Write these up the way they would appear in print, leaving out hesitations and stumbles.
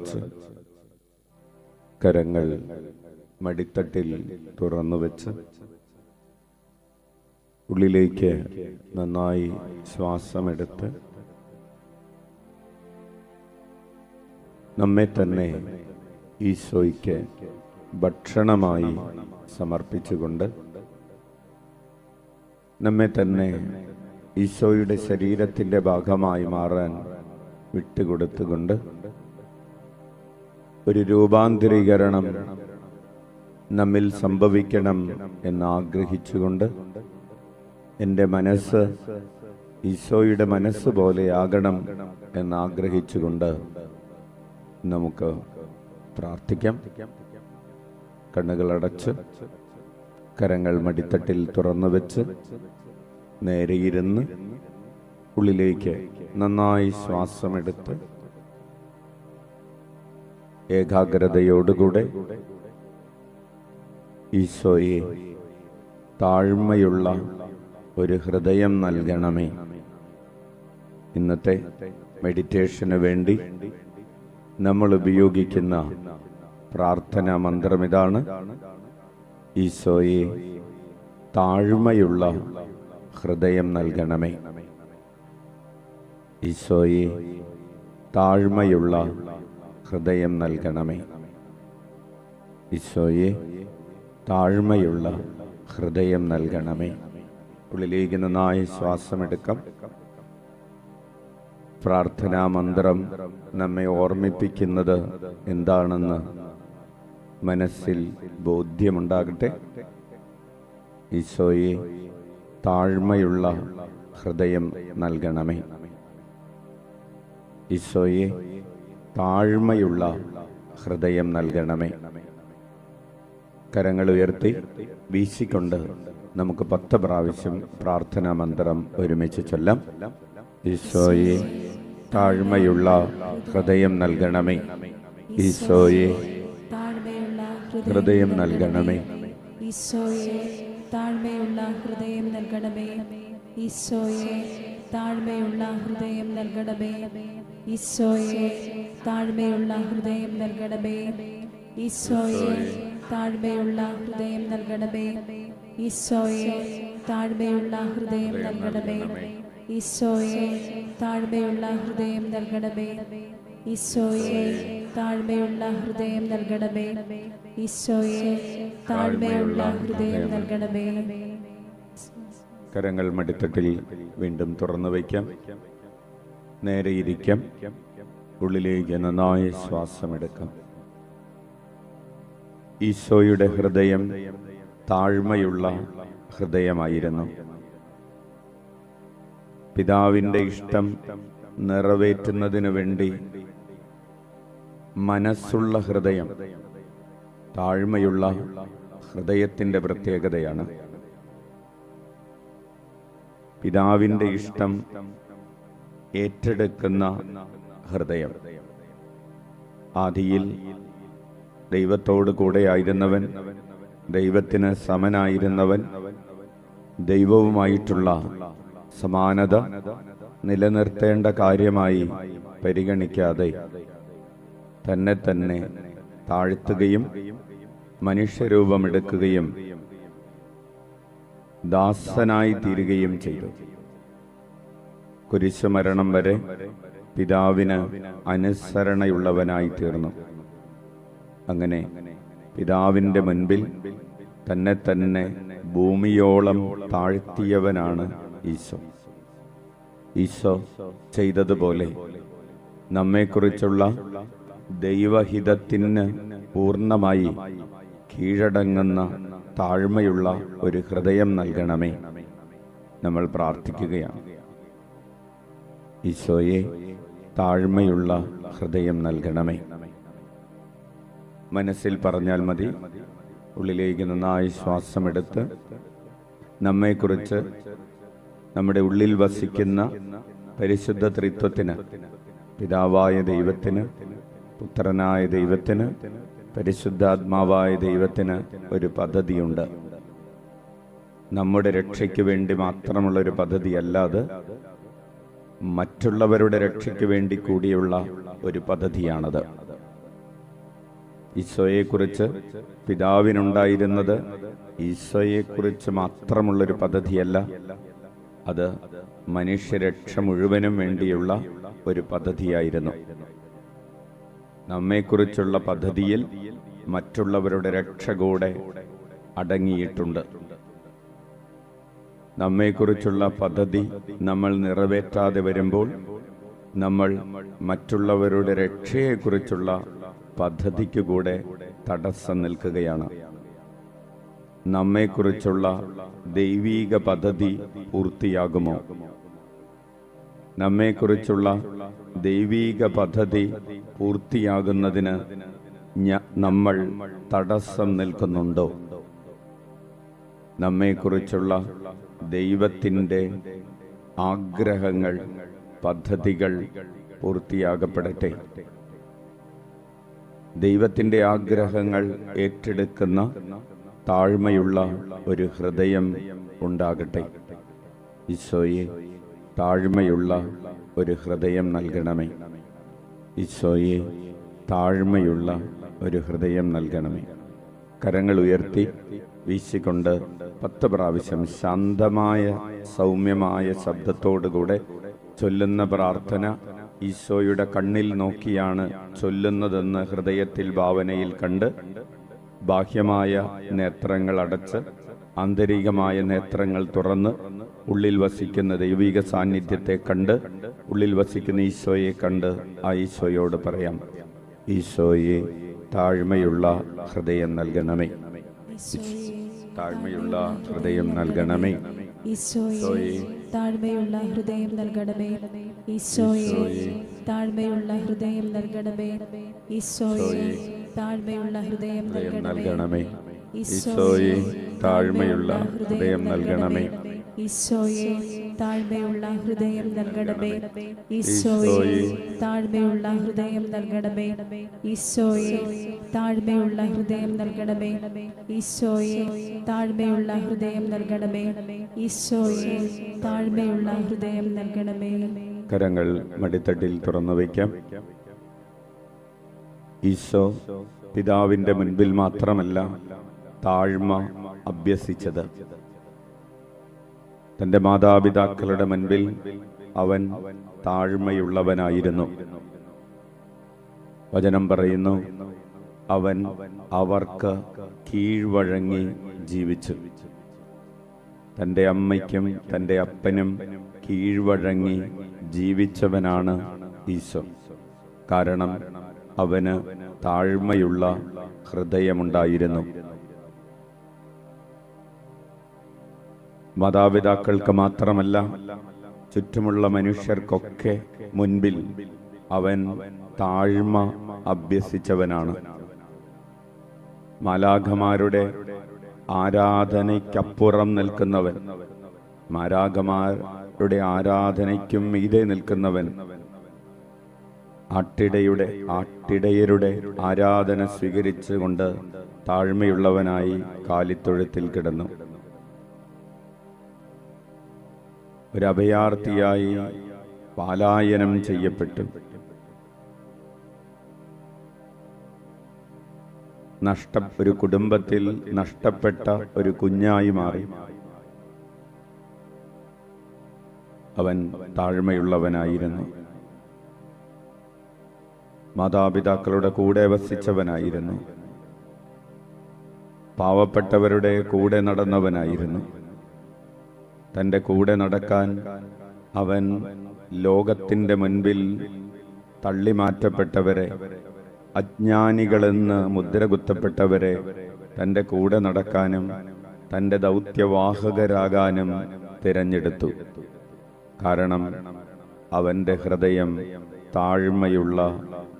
കണ്ണുകളടച്ച് കരങ്ങൾ മടിത്തട്ടിൽ തുറന്നു വെച്ച് ഉള്ളിലേക്ക് നന്നായി ശ്വാസമെടുത്ത് നമ്മെ തന്നെ ഈശോയ്ക്ക് ഭക്ഷണമായി സമർപ്പിച്ചുകൊണ്ട് നമ്മെ തന്നെ ഈശോയുടെ ശരീരത്തിൻ്റെ ഭാഗമായി മാറാൻ വിട്ടുകൊടുത്തുകൊണ്ട് ഒരു രൂപാന്തരീകരണം നമ്മിൽ സംഭവിക്കണം എന്നാഗ്രഹിച്ചുകൊണ്ട് എൻ്റെ മനസ്സ് ഈശോയുടെ മനസ്സ് പോലെയാകണം എന്നാഗ്രഹിച്ചുകൊണ്ട് നമുക്ക് പ്രാർത്ഥിക്കാം. കണ്ണുകളടച്ച് കരങ്ങൾ മടിത്തട്ടിൽ തുറന്നു വെച്ച് നേരെ ഇരുന്ന് ഉള്ളിലേക്ക് നന്നായി ശ്വാസമെടുത്ത് ഏകാഗ്രതയോടുകൂടെ ഈശോയെ താഴ്മയുള്ള ഒരു ഹൃദയം നൽകണമേ. ഇന്നത്തെ മെഡിറ്റേഷന് വേണ്ടി നമ്മൾ ഉപയോഗിക്കുന്ന പ്രാർത്ഥനാ മന്ത്രം ഇതാണ്: ഈശോയെ താഴ്മയുള്ള ഹൃദയം നൽകണമേ. ഈശോയെ താഴ്മയുള്ള ഹൃദയം നൽകണമേ. ഈശോയെ താഴ്മയുള്ള ഹൃദയം നൽകണമേ. ഉള്ളിലേക്ക് നന്നായി ശ്വാസമെടുക്കാം. പ്രാർത്ഥനാ മന്ത്രം നമ്മെ ഓർമ്മിപ്പിക്കുന്നത് എന്താണെന്ന് മനസ്സിൽ ബോധ്യമുണ്ടാകട്ടെ. ഈശോയെ താഴ്മയുള്ള ഹൃദയം നൽകണമേ. ഈശോയെ താഴ്മയുള്ള ഹൃദയം നൽകണമേ. കരങ്ങൾ ഉയർത്തി വീശിക്കൊണ്ട് നമുക്ക് 10 പ്രാവശ്യം പ്രാർത്ഥനാ മന്ത്രം ഒരുമിച്ച് ചൊല്ലാം. ഈശോയെ താഴ്മയുള്ള ഹൃദയം നൽകണമേ. ഈശോയെ ഹൃദയം നൽകണമേ. ഈശോയെ താഴ്മയുള്ള ഹൃദയം നൽകണമേ. ഈശോയെ താഴ്മയുള്ള ഹൃദയം നൽകണമേ. ഈശോയെ താഴ്മയുള്ള ഹൃദയം നൽകണമേ. ഈശോയെ താഴ്മയുള്ള ഹൃദയം നൽകണമേ. ഈശോയെ താഴ്മയുള്ള ഹൃദയം നൽകണമേ. ഈശോയെ താഴ്മയുള്ള ഹൃദയം നൽകണമേ. ഈശോയെ താഴ്മയുള്ള ഹൃദയം നൽകണമേ. ഈശോയെ താഴ്മയുള്ള ഹൃദയം നൽകണമേ. കരങ്ങൾ മടിത്തട്ടിൽ വീണ്ടും തുറന്നു വയ്ക്കാം. നേരെ ഇരിക്കാം. ഉള്ളിലേക്ക് നന്നായി ശ്വാസമെടുക്കാം. ഈശോയുടെ ഹൃദയം താഴ്മയുള്ള ഹൃദയമായിരുന്നു. പിതാവിൻ്റെ ഇഷ്ടം നിറവേറ്റുന്നതിനു വേണ്ടി മനസ്സുള്ള ഹൃദയം താഴ്മയുള്ള ഹൃദയത്തിൻ്റെ പ്രത്യേകതയാണ്. പിതാവിൻ്റെ ഇഷ്ടം ഏറ്റെടുക്കുന്ന ഹൃദയം. ആദിയിൽ ദൈവത്തോട് കൂടെയായിരുന്നവൻ, ദൈവത്തിന് സമനായിരുന്നവൻ, ദൈവവുമായിട്ടുള്ള സമാനത നിലനിർത്തേണ്ട കാര്യമായി പരിഗണിക്കാതെ തന്നെ തന്നെ താഴ്ത്തുകയും മനുഷ്യരൂപമെടുക്കുകയും ദാസനായി തീരുകയും ചെയ്തു. കുരിശുമരണം വരെ പിതാവിന് അനുസരണയുള്ളവനായി തീർന്നു. അങ്ങനെ പിതാവിൻ്റെ മുൻപിൽ തന്നെ തന്നെ ഭൂമിയോളം താഴ്ത്തിയവനാണ് ഈശോ. ഈശോ ചെയ്തതുപോലെ നമ്മെക്കുറിച്ചുള്ള ദൈവഹിതത്തിന് പൂർണ്ണമായി കീഴടങ്ങുന്ന താഴ്മയുള്ള ഒരു ഹൃദയം നൽകണമേ. നമ്മൾ പ്രാർത്ഥിക്കുകയാണ്. ഈശോയെ താഴ്മയുള്ള ഹൃദയം നൽകണമേ. മനസ്സിൽ പറഞ്ഞാൽ മതി. ഉള്ളിലേക്ക് നന്നായി ശ്വാസമെടുത്ത് നമ്മെക്കുറിച്ച്, നമ്മുടെ ഉള്ളിൽ വസിക്കുന്ന പരിശുദ്ധ ത്രിത്വത്തിന്, പിതാവായ ദൈവത്തിന്, പുത്രനായ ദൈവത്തിന്, പരിശുദ്ധാത്മാവായ ദൈവത്തിന് ഒരു പദ്ധതിയുണ്ട്. നമ്മുടെ രക്ഷയ്ക്ക് വേണ്ടി മാത്രമുള്ളൊരു പദ്ധതിയല്ലാതെ മറ്റുള്ളവരുടെ രക്ഷയ്ക്ക് വേണ്ടി കൂടിയുള്ള ഒരു പദ്ധതിയാണത്. ഈശോയെക്കുറിച്ച് പിതാവിനുണ്ടായിരുന്നത് ഈശോയെക്കുറിച്ച് മാത്രമുള്ളൊരു പദ്ധതിയല്ല, അത് മനുഷ്യരക്ഷ മുഴുവനും വേണ്ടിയുള്ള ഒരു പദ്ധതിയായിരുന്നു. നമ്മെക്കുറിച്ചുള്ള പദ്ധതിയിൽ മറ്റുള്ളവരുടെ രക്ഷ കൂടെ അടങ്ങിയിട്ടുണ്ട്. നമ്മെക്കുറിച്ചുള്ള പദ്ധതി നമ്മൾ നിറവേറ്റാതെ വരുമ്പോൾ നമ്മൾ മറ്റുള്ളവരുടെ രക്ഷയെക്കുറിച്ചുള്ള പദ്ധതിക്ക് കൂടെ തടസ്സം നിൽക്കുകയാണ്. നമ്മെക്കുറിച്ചുള്ള ദൈവീക പദ്ധതി പൂർത്തിയാകുമോ? നമ്മെക്കുറിച്ചുള്ള ദൈവീക പദ്ധതി പൂർത്തിയാകുന്നതിന് നമ്മൾ തടസ്സം നിൽക്കുന്നുണ്ടോ? നമ്മെക്കുറിച്ചുള്ള ദൈവത്തിൻ്റെ ആഗ്രഹങ്ങൾ, പദ്ധതികൾ പൂർത്തിയാകപ്പെടട്ടെ. ദൈവത്തിൻ്റെ ആഗ്രഹങ്ങൾ ഏറ്റെടുക്കുന്ന താഴ്മയുള്ള ഒരു ഹൃദയം ഉണ്ടാകട്ടെ. ഈശോയെ, താഴ്മയുള്ള ഒരു ഹൃദയം നൽകണമേ. ഈശോയെ, താഴ്മയുള്ള ഒരു ഹൃദയം നൽകണമേ. കരങ്ങൾ ഉയർത്തി വീശിക്കൊണ്ട് 10 പ്രാവശ്യം ശാന്തമായ സൗമ്യമായ ശബ്ദത്തോടുകൂടെ ചൊല്ലുന്ന പ്രാർത്ഥന ഈശോയുടെ കണ്ണിൽ നോക്കിയാണ് ചൊല്ലുന്നതെന്ന് ഹൃദയത്തിൽ ഭാവനയിൽ കണ്ട്, ബാഹ്യമായ നേത്രങ്ങൾ അടച്ച് ആന്തരികമായ നേത്രങ്ങൾ തുറന്ന് ഉള്ളിൽ വസിക്കുന്ന ദൈവിക സാന്നിധ്യത്തെ കണ്ട്, ഉള്ളിൽ വസിക്കുന്ന ഈശോയെ കണ്ട് ആ ഈശോയോട് പറയാം: ഈശോയെ, താഴ്മയുള്ള ഹൃദയം നൽകണമേ. താഴ്മയുള്ള ഹൃദയം നൽകണമേ. ഈശോയെ, താഴ്മയുള്ള ഹൃദയം നൽകണമേ. ഈശോയെ, താഴ്മയുള്ള ഹൃദയം നൽകണമേ. ഈശോയെ, താഴ്മയുള്ള ഹൃദയം നൽകണമേ. ഈശോയെ, താഴ്മയുള്ള ഹൃദയം നൽകണമേ. ഈശോയെ, താഴ്മയുള്ള ഹൃദയം നൽകണമേ. ഈശോയെ, താഴ്മയുള്ള ഹൃദയം നൽകണമേ. ഈശോയെ, താഴ്മയുള്ള ഹൃദയം നൽകണമേ. ഈശോയെ, താഴ്മയുള്ള ഹൃദയം നൽകണമേ. ഈശോയെ, താഴ്മയുള്ള ഹൃദയം നൽകണമേ. കരങ്ങൾ മടിത്തട്ടിൽ തുറന്നു വയ്ക്കാം. ഈശോ പിതാവിന്റെ മുൻപിൽ മാത്രമല്ല താഴ്മ അഭ്യസിച്ചത്. തന്റെ മാതാപിതാക്കളുടെ മുൻപിൽ അവൻ താഴ്മയുള്ളവനായിരുന്നു. വചനം പറയുന്നു, അവൻ അവർക്ക് കീഴ്വഴങ്ങി ജീവിച്ചു. തൻ്റെ അമ്മയ്ക്കും തൻ്റെ അപ്പനും കീഴ്വഴങ്ങി ജീവിച്ചവനാണ് ഈശോ. കാരണം അവന് താഴ്മയുള്ള ഹൃദയമുണ്ടായിരുന്നു. മാതാപിതാക്കൾക്ക് മാത്രമല്ല, ചുറ്റുമുള്ള മനുഷ്യർക്കൊക്കെ മുൻപിൽ അവൻ താഴ്മ അഭ്യസിച്ചവനാണ്. മാലാഖമാരുടെ ആരാധനയ്ക്കപ്പുറം നിൽക്കുന്നവൻ, മാലാഖമാരുടെ ആരാധനയ്ക്കും മീതെ നിൽക്കുന്നവൻ, ആട്ടിടയരുടെ ആരാധന സ്വീകരിച്ചുകൊണ്ട് താഴ്മയുള്ളവനായി കാലിത്തൊഴുത്തിൽ കിടന്നു. ഒരു അഭയാർത്ഥിയായി പലായനം ചെയ്യപ്പെട്ടു. ഒരു കുടുംബത്തിൽ നഷ്ടപ്പെട്ട ഒരു കുഞ്ഞായി മാറി. അവൻ താഴ്മയുള്ളവനായിരുന്നു. മാതാപിതാക്കളുടെ കൂടെ വസിച്ചവനായിരുന്നു. പാവപ്പെട്ടവരുടെ കൂടെ നടന്നവനായിരുന്നു. തൻ്റെ കൂടെ നടക്കാൻ അവൻ ലോകത്തിൻ്റെ മുൻപിൽ തള്ളിമാറ്റപ്പെട്ടവരെ, അജ്ഞാനികളെന്ന് മുദ്രകുത്തപ്പെട്ടവരെ തൻ്റെ കൂടെ നടക്കാനും തൻ്റെ ദൗത്യവാഹകരാകാനും തിരഞ്ഞെടുത്തു. കാരണം അവൻ്റെ ഹൃദയം താഴ്മയുള്ള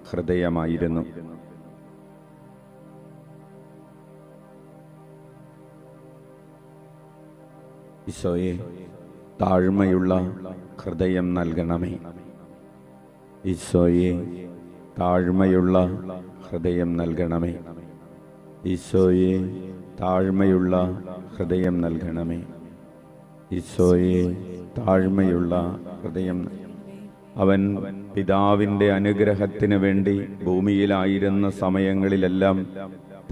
ഹൃദയമായിരുന്നു. ഈശോയെ, താഴ്മയുള്ള ഹൃദയം നൽകണമേ. ഈശോയെ, താഴ്മയുള്ള ഹൃദയം നൽകണമേ. ഈശോയെ, താഴ്മയുള്ള ഹൃദയം നൽകണമേ. ഈശോയെ, താഴ്മയുള്ള ഹൃദയം. അവൻ പിതാവിൻ്റെ അനുഗ്രഹത്തിന് വേണ്ടി ഭൂമിയിലായിരുന്ന സമയങ്ങളിലെല്ലാം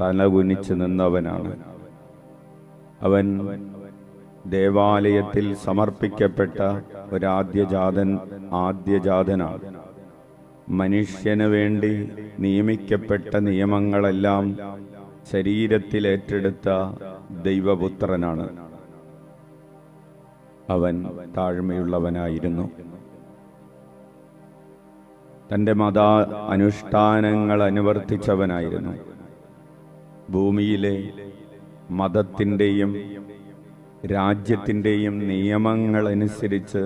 തലകുനിച്ച് നിന്നവനാണ്. അവൻ ദേവാലയത്തിൽ സമർപ്പിക്കപ്പെട്ട ആദ്യജാതനാണ്. മനുഷ്യന് വേണ്ടി നിയമിക്കപ്പെട്ട നിയമങ്ങളെല്ലാം ശരീരത്തിൽ ഏറ്റെടുത്ത ദൈവപുത്രനാണ്. അവൻ താഴ്മയുള്ളവനായിരുന്നു. തൻ്റെ മത അനുഷ്ഠാനങ്ങൾ അനുവർത്തിച്ചവനായിരുന്നു. ഭൂമിയിലെ മതത്തിൻ്റെയും രാജ്യത്തിൻ്റെയും നിയമങ്ങളനുസരിച്ച്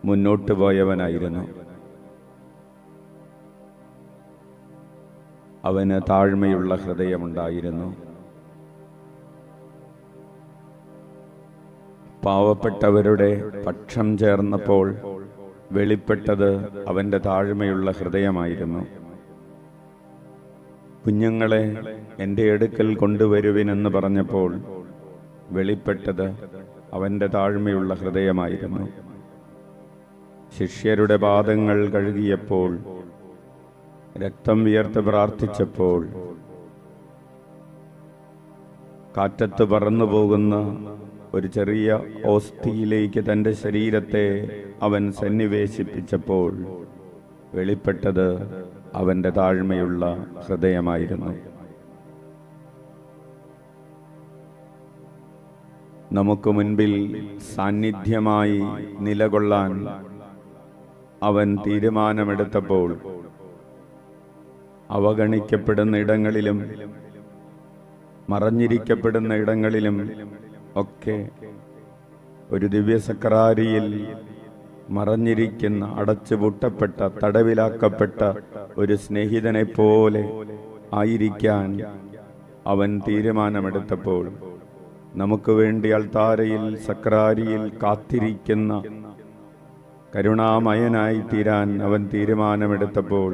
മുന്നോട്ട് പോയവനായിരുന്നു. അവന് താഴ്മയുള്ള ഹൃദയമുണ്ടായിരുന്നു. പാവപ്പെട്ടവരുടെ പക്ഷം ചേർന്നപ്പോൾ വെളിപ്പെട്ടത് അവൻ്റെ താഴ്മയുള്ള ഹൃദയമായിരുന്നു. കുഞ്ഞുങ്ങളെ എൻ്റെ അടുക്കൽ കൊണ്ടുവരുവിനെന്ന് പറഞ്ഞപ്പോൾ വെളിപ്പെട്ടത് അവൻ്റെ താഴ്മയുള്ള ഹൃദയമായിരുന്നു. ശിഷ്യരുടെ പാദങ്ങൾ കഴുകിയപ്പോൾ, രക്തം വിയർത്ത് പ്രാർത്ഥിച്ചപ്പോൾ, കാറ്റത്ത് പറന്നു പോകുന്ന ഒരു ചെറിയ ഓസ്തിയിലേക്ക് തൻ്റെ ശരീരത്തെ അവൻ സന്നിവേശിപ്പിച്ചപ്പോൾ വെളിപ്പെട്ടത് അവൻ്റെ താഴ്മയുള്ള ഹൃദയമായിരുന്നു. നമുക്ക് മുൻപിൽ സാന്നിധ്യമായി നിലകൊള്ളാൻ അവൻ തീരുമാനമെടുത്തപ്പോൾ അവഗണിക്കപ്പെടുന്ന ഇടങ്ങളിലും മറഞ്ഞിരിക്കപ്പെടുന്ന ഇടങ്ങളിലും ഒക്കെ ഒരു ദിവ്യസക്രാരിയിൽ മറഞ്ഞിരിക്കുന്ന, അടച്ചുപൂട്ടപ്പെട്ട, തടവിലാക്കപ്പെട്ട ഒരു സ്നേഹിതനെ പോലെ ആയിരിക്കാൻ അവൻ തീരുമാനമെടുത്തപ്പോൾ നമുക്ക് വേണ്ടി അൾത്താരയിൽ സക്രാരിയിൽ കാത്തിരിക്കുന്ന കരുണാമയനായി തീരാൻ അവൻ തീരുമാനമെടുത്തപ്പോൾ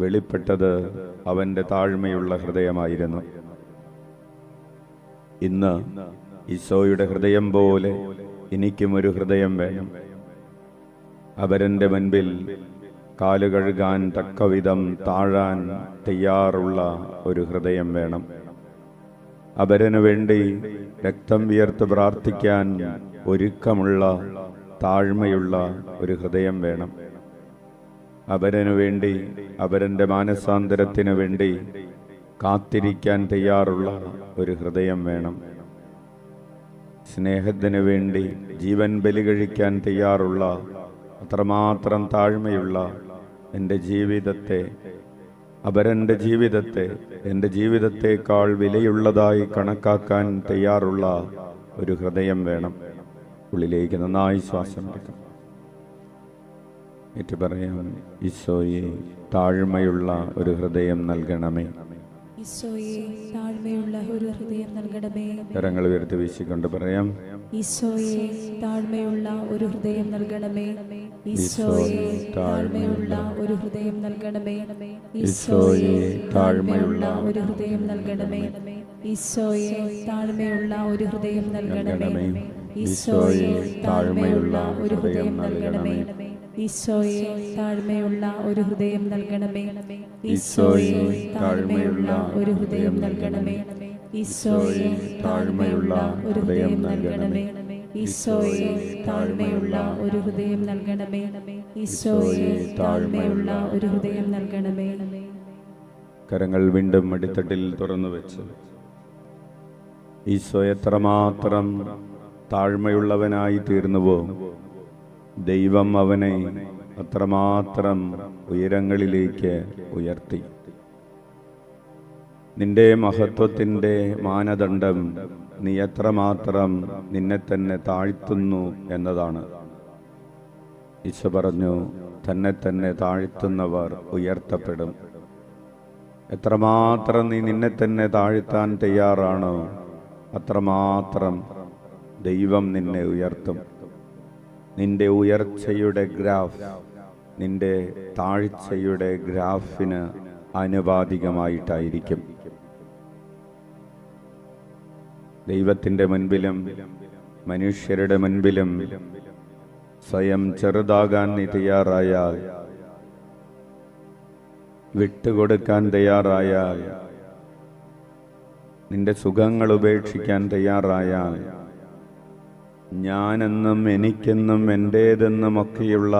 വെളിപ്പെട്ടത് അവൻ്റെ താഴ്മയുള്ള ഹൃദയമായിരുന്നു. ഇന്ന് ഈശോയുടെ ഹൃദയം പോലെ എനിക്കും ഒരു ഹൃദയം വേണം. അവരൻ്റെ മുൻപിൽ കാലുകഴുകാൻ തക്കവിധം താഴാൻ തയ്യാറുള്ള ഒരു ഹൃദയം വേണം. അവരനു വേണ്ടി രക്തം വിയർത്ത് പ്രാർത്ഥിക്കാൻ ഒരുക്കമുള്ള താഴ്മയുള്ള ഒരു ഹൃദയം വേണം. അവരനു വേണ്ടി, അവരൻ്റെ മാനസാന്തരത്തിനു വേണ്ടി കാത്തിരിക്കാൻ തയ്യാറുള്ള ഒരു ഹൃദയം വേണം. സ്നേഹത്തിനു വേണ്ടി ജീവൻ ബലി കഴിക്കാൻ തയ്യാറുള്ള, അത്രമാത്രം താഴ്മയുള്ള എൻ്റെ ജീവിതത്തെ, അവരെൻ്റെ ജീവിതത്തെ എൻ്റെ ജീവിതത്തേക്കാൾ വിലയുള്ളതായി കണക്കാക്കാൻ തയ്യാറുള്ള ഒരു ഹൃദയം വേണം. ഉള്ളിലേക്ക് നന്നായി ശ്വാസം എടുക്കാം. ഏറ്റു പറയാം, ഈശോയെ താഴ്മയുള്ള ഒരു ഹൃദയം നൽകണമേ. ഈശോയെ താഴ്മയുള്ള ഒരു ഹൃദയം നൽകണമേ. കരങ്ങൾ ഉയർത്തി വീശിക്കൊണ്ട് പറയാം, ഈശോയെ താഴ്മയുള്ള ഒരു ഹൃദയം നൽകണമേ. ഈശോയെ താഴ്മയുള്ള ഒരു ഹൃദയം നൽകണമേ. ഈശോയെ താഴ്മയുള്ള ഒരു ഹൃദയം നൽകണമേ. ഈശോയെ താഴ്മയുള്ള ഒരു ഹൃദയം നൽകണമേ. ഈശോയെ താഴ്മയുള്ള ഒരു ഹൃദയം നൽകണമേ. ഈശോയെ താഴ്മയുള്ള ഒരു ഹൃദയം നൽകണമേ. ഈശോയെ താഴ്മയുള്ള ഒരു ഹൃദയം നൽകണമേ. ഈശോയെ താഴ്മയുള്ള ഒരു ഹൃദയം നൽകണമേ. ഈശോയെ താഴ്മയുള്ള ഒരു ഹൃദയം നൽകണമേ. ഈശോയെ താഴ്മയുള്ള ഒരു ഹൃദയം നൽകണമേ. കരങ്ങൾ വീണ്ടും അടിത്തട്ടിൽ തുറന്നു വെച്ച് ഈശോ എത്രമാത്രം താഴ്മയുള്ളവനായി തീർന്നുവോ ദൈവം അവനെ അത്രമാത്രം ഉയരങ്ങളിലേക്ക് ഉയർത്തി. നിന്റെ മഹത്വത്തിൻ്റെ മാനദണ്ഡം നീ എത്രമാത്രം നിന്നെ തന്നെ താഴ്ത്തുന്നു എന്നതാണ്. ഈശോ പറഞ്ഞു, തന്നെ തന്നെ താഴ്ത്തുന്നവർ ഉയർത്തപ്പെടും. എത്രമാത്രം നീ നിന്നെ തന്നെ താഴ്ത്താൻ തയ്യാറാണോ അത്രമാത്രം ദൈവം നിന്നെ ഉയർത്തും. നിന്റെ ഉയർച്ചയുടെ ഗ്രാഫ് നിന്റെ താഴ്ചയുടെ ഗ്രാഫിന് ആനുപാതികമായിട്ടായിരിക്കും. ദൈവത്തിൻ്റെ മുൻപിലും മനുഷ്യരുടെ മുൻപിലും സ്വയം ചെറുതാകാൻ നീ തയ്യാറായാൽ, വിട്ടുകൊടുക്കാൻ തയ്യാറായാൽ, നിന്റെ സുഖങ്ങൾ ഉപേക്ഷിക്കാൻ തയ്യാറായാൽ, ഞാനെന്നും എനിക്കെന്നും എൻ്റേതെന്നുമൊക്കെയുള്ള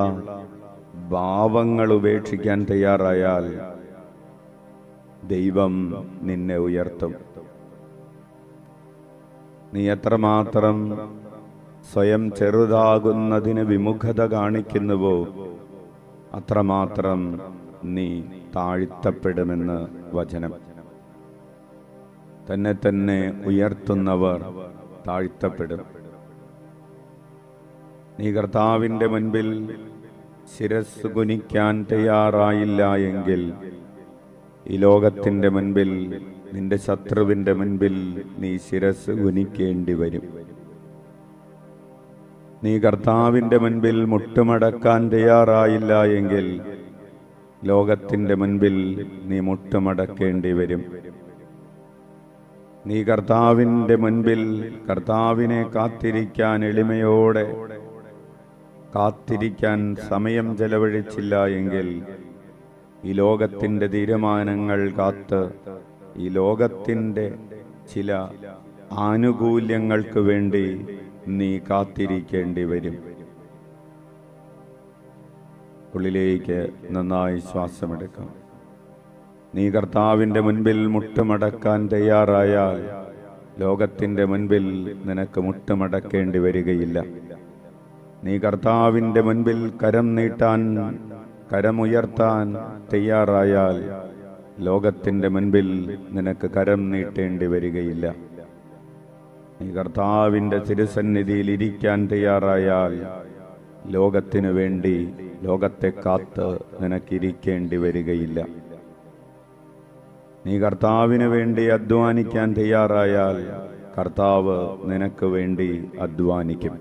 ഭാവങ്ങൾ ഉപേക്ഷിക്കാൻ തയ്യാറായാൽ ദൈവം നിന്നെ ഉയർത്തും. നീ എത്രമാത്രം സ്വയം ചെറുതാകുന്നതിന് വിമുഖത കാണിക്കുന്നുവോ അത്രമാത്രം നീ താഴ്ത്തപ്പെടുമെന്ന് വചനം. തന്നെ തന്നെ ഉയർത്തുന്നവർ താഴ്ത്തപ്പെടും. നീ കർത്താവിൻ്റെ മുൻപിൽ ശിരസ് കുനിക്കാൻ തയ്യാറായില്ല എങ്കിൽ ഈ ലോകത്തിൻ്റെ മുൻപിൽ, നിന്റെ ശത്രുവിൻ്റെ മുൻപിൽ നീ ശിരസ് കുനിക്കേണ്ടി വരും. നീ കർത്താവിൻ്റെ മുൻപിൽ മുട്ടുമടക്കാൻ തയ്യാറായില്ല എങ്കിൽ ലോകത്തിൻ്റെ മുൻപിൽ നീ മുട്ടുമടക്കേണ്ടി വരും. നീ കർത്താവിൻ്റെ മുൻപിൽ കർത്താവിനെ കാത്തിരിക്കാൻ, എളിമയോടെ കാത്തിരിക്കാൻ സമയം ചെലവഴിച്ചില്ല എങ്കിൽ ഈ ലോകത്തിൻ്റെ തീരുമാനങ്ങൾ കാത്ത്, ഈ ലോകത്തിൻ്റെ ചില ആനുകൂല്യങ്ങൾക്ക് വേണ്ടി നീ കാത്തിരിക്കേണ്ടി വരും. ഉള്ളിലേക്ക് നന്നായി ശ്വാസമെടുക്കാം. നീ കർത്താവിൻ്റെ മുൻപിൽ മുട്ടുമടക്കാൻ തയ്യാറായാൽ ലോകത്തിൻ്റെ മുൻപിൽ നിനക്ക് മുട്ടുമടക്കേണ്ടി വരികയില്ല. നീ കർത്താവിൻ്റെ മുൻപിൽ കരം നീട്ടാൻ, കരമുയർത്താൻ തയ്യാറായാൽ ലോകത്തിൻ്റെ മുൻപിൽ നിനക്ക് കരം നീട്ടേണ്ടി വരികയില്ല. നീ കർത്താവിൻ്റെ തിരുസന്നിധിയിൽ ഇരിക്കാൻ തയ്യാറായാൽ ലോകത്തിനു വേണ്ടി, ലോകത്തെ കാത്ത് നിനക്കിരിക്കേണ്ടി വരികയില്ല. നീ കർത്താവിന് വേണ്ടി അധ്വാനിക്കാൻ തയ്യാറായാൽ കർത്താവ് നിനക്ക് വേണ്ടി അധ്വാനിക്കും.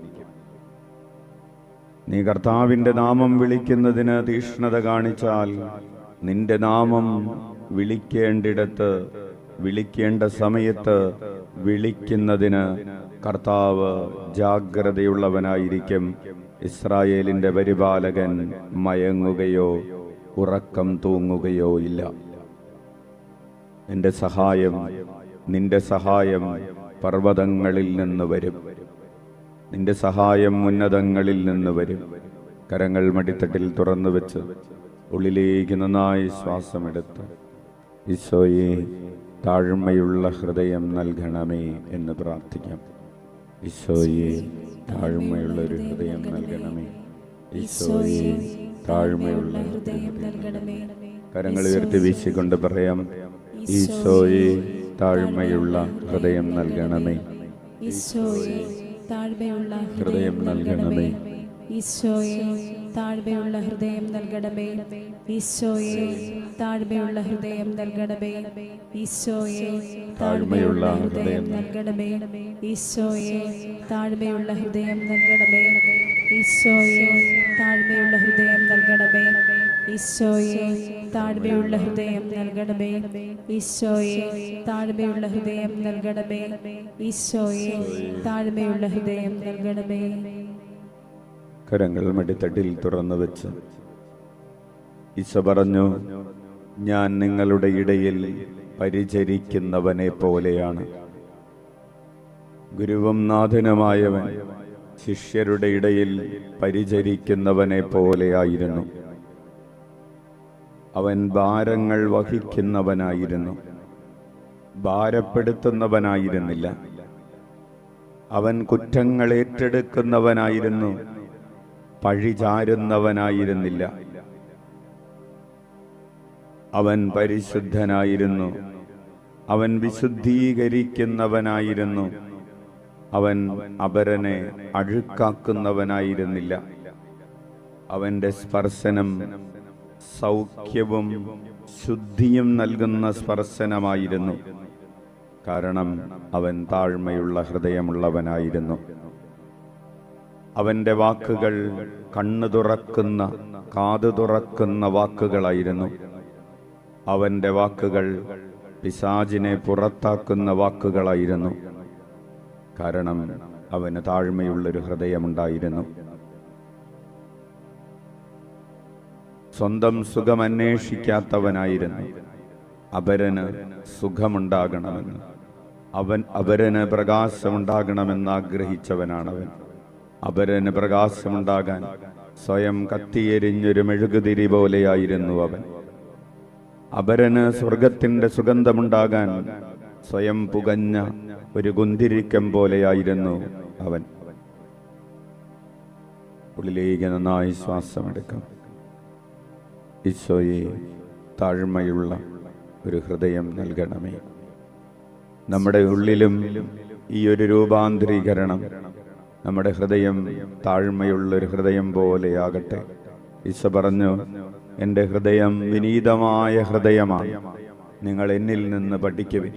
നീ കർത്താവിൻ്റെ നാമം വിളിക്കുന്നതിന് തീക്ഷ്ണത കാണിച്ചാൽ നിന്റെ നാമം വിളിക്കേണ്ടിടത്ത്, വിളിക്കേണ്ട സമയത്ത് വിളിക്കുന്നതിന് കർത്താവ് ജാഗ്രതയുള്ളവനായിരിക്കും. ഇസ്രായേലിൻ്റെ പരിപാലകൻ മയങ്ങുകയോ ഉറക്കം തൂങ്ങുകയോ ഇല്ല. നിന്റെ സഹായം, നിന്റെ സഹായം പർവ്വതങ്ങളിൽ നിന്ന് വരും. നിന്റെ സഹായം ഉന്നതങ്ങളിൽ നിന്ന് വരും. കരങ്ങൾ മടിത്തട്ടിൽ തുറന്നു വെച്ച് ഉള്ളിലേക്ക് നന്നായി ശ്വാസമെടുത്ത് ഈശോയെ താഴ്മയുള്ള ഹൃദയം നൽകണമേ എന്ന് പ്രാർത്ഥിക്കാം. ഈശോയെ താഴ്മയുള്ളൊരു ഹൃദയം നൽകണമേ. ഈശോയെ താഴ്മയുള്ള ഹൃദയം നൽകണമേ. കരങ്ങൾ ഉയർത്തി വീശിക്കൊണ്ട് പറയാം, ഈശോയെ താഴ്മയുള്ള ഹൃദയം നൽകണമേ. ഈശോയെ താഴ്മയുള്ള ഹൃദയം നൽകണമേ. ഈശോയെ താഴ്മയുള്ള ഹൃദയം നൽകണമേ. ഈശോയെ താഴ്മയുള്ള ഹൃദയം നൽകണമേ. ഈശോയെ താഴ്മയുള്ള ഹൃദയം നൽകണമേ. ഈശോയെ താഴ്മയുള്ള ഹൃദയം നൽകണമേ. ഈശോയെ താഴ്മയുള്ള ഹൃദയം നൽകണമേ. ഈശോയെ താഴ്മയുള്ള ഹൃദയം നൽകണമേ. ഈശോയെ താഴ്മയുള്ള ഹൃദയം നൽകണമേ. ഈശോയെ താഴ്മയുള്ള ഹൃദയം നൽകണമേ. കരങ്ങൾ മടിത്തട്ടിൽ തുറന്നു വെച്ച് ഈശോ പറഞ്ഞു, ഞാൻ നിങ്ങളുടെ ഇടയിൽ പരിചരിക്കുന്നവനെ പോലെയാണ്. ഗുരുവും നാഥനുമായവൻ ശിഷ്യരുടെ ഇടയിൽ പരിചരിക്കുന്നവനെ പോലെയായിരുന്നു. അവൻ ഭാരങ്ങൾ വഹിക്കുന്നവനായിരുന്നു, ഭാരപ്പെടുത്തുന്നവനായിരുന്നില്ല. അവൻ കുറ്റങ്ങൾ ഏറ്റെടുക്കുന്നവനായിരുന്നു, പഴിചാരുന്നവനായിരുന്നില്ല. അവൻ പരിശുദ്ധനായിരുന്നു, അവൻ വിശുദ്ധീകരിക്കുന്നവനായിരുന്നു. അവൻ അപരനെ അഴുക്കാക്കുന്നവനായിരുന്നില്ല. അവൻ്റെ സ്പർശനം സൗഖ്യവും ശുദ്ധിയും നൽകുന്ന സ്പർശനമായിരുന്നു. കാരണം അവൻ താഴ്മയുള്ള ഹൃദയമുള്ളവനായിരുന്നു. അവൻ്റെ വാക്കുകൾ കണ്ണു തുറക്കുന്ന, കാതു തുറക്കുന്ന വാക്കുകളായിരുന്നു. അവൻ്റെ വാക്കുകൾ പിശാചിനെ പുറത്താക്കുന്ന വാക്കുകളായിരുന്നു. കാരണം അവന് താഴ്മയുള്ളൊരു ഹൃദയമുണ്ടായിരുന്നു. സ്വന്തം സുഖമന്വേഷിക്കാത്തവനായിരുന്നു. അപരന് സുഖമുണ്ടാകണമെന്ന്, അപരന് പ്രകാശമുണ്ടാകണമെന്ന് ആഗ്രഹിച്ചവനാണവൻ. അപരന് പ്രകാശമുണ്ടാകാൻ സ്വയം കത്തിയെരിഞ്ഞൊരു മെഴുകുതിരി പോലെയായിരുന്നു അവൻ. അപരന് സ്വർഗത്തിന്റെ സുഗന്ധമുണ്ടാകാൻ സ്വയം പുകഞ്ഞ ഒരു കുന്തിരിക്കം പോലെയായിരുന്നു അവൻ. ഉള്ളിലേക്ക് നന്നായി ശ്വാസമെടുക്കാം. ഈശോയെ, താഴ്മയുള്ള ഒരു ഹൃദയം നൽകണമേ. നമ്മുടെ ഉള്ളിലും ഈ ഒരു രൂപാന്തരീകരണം, നമ്മുടെ ഹൃദയം താഴ്മയുള്ളൊരു ഹൃദയം പോലെയാകട്ടെ. ഈശോ പറഞ്ഞു, എൻ്റെ ഹൃദയം വിനീതമായ ഹൃദയമാണ്, നിങ്ങൾ എന്നിൽ നിന്ന് പഠിക്കുവിൻ.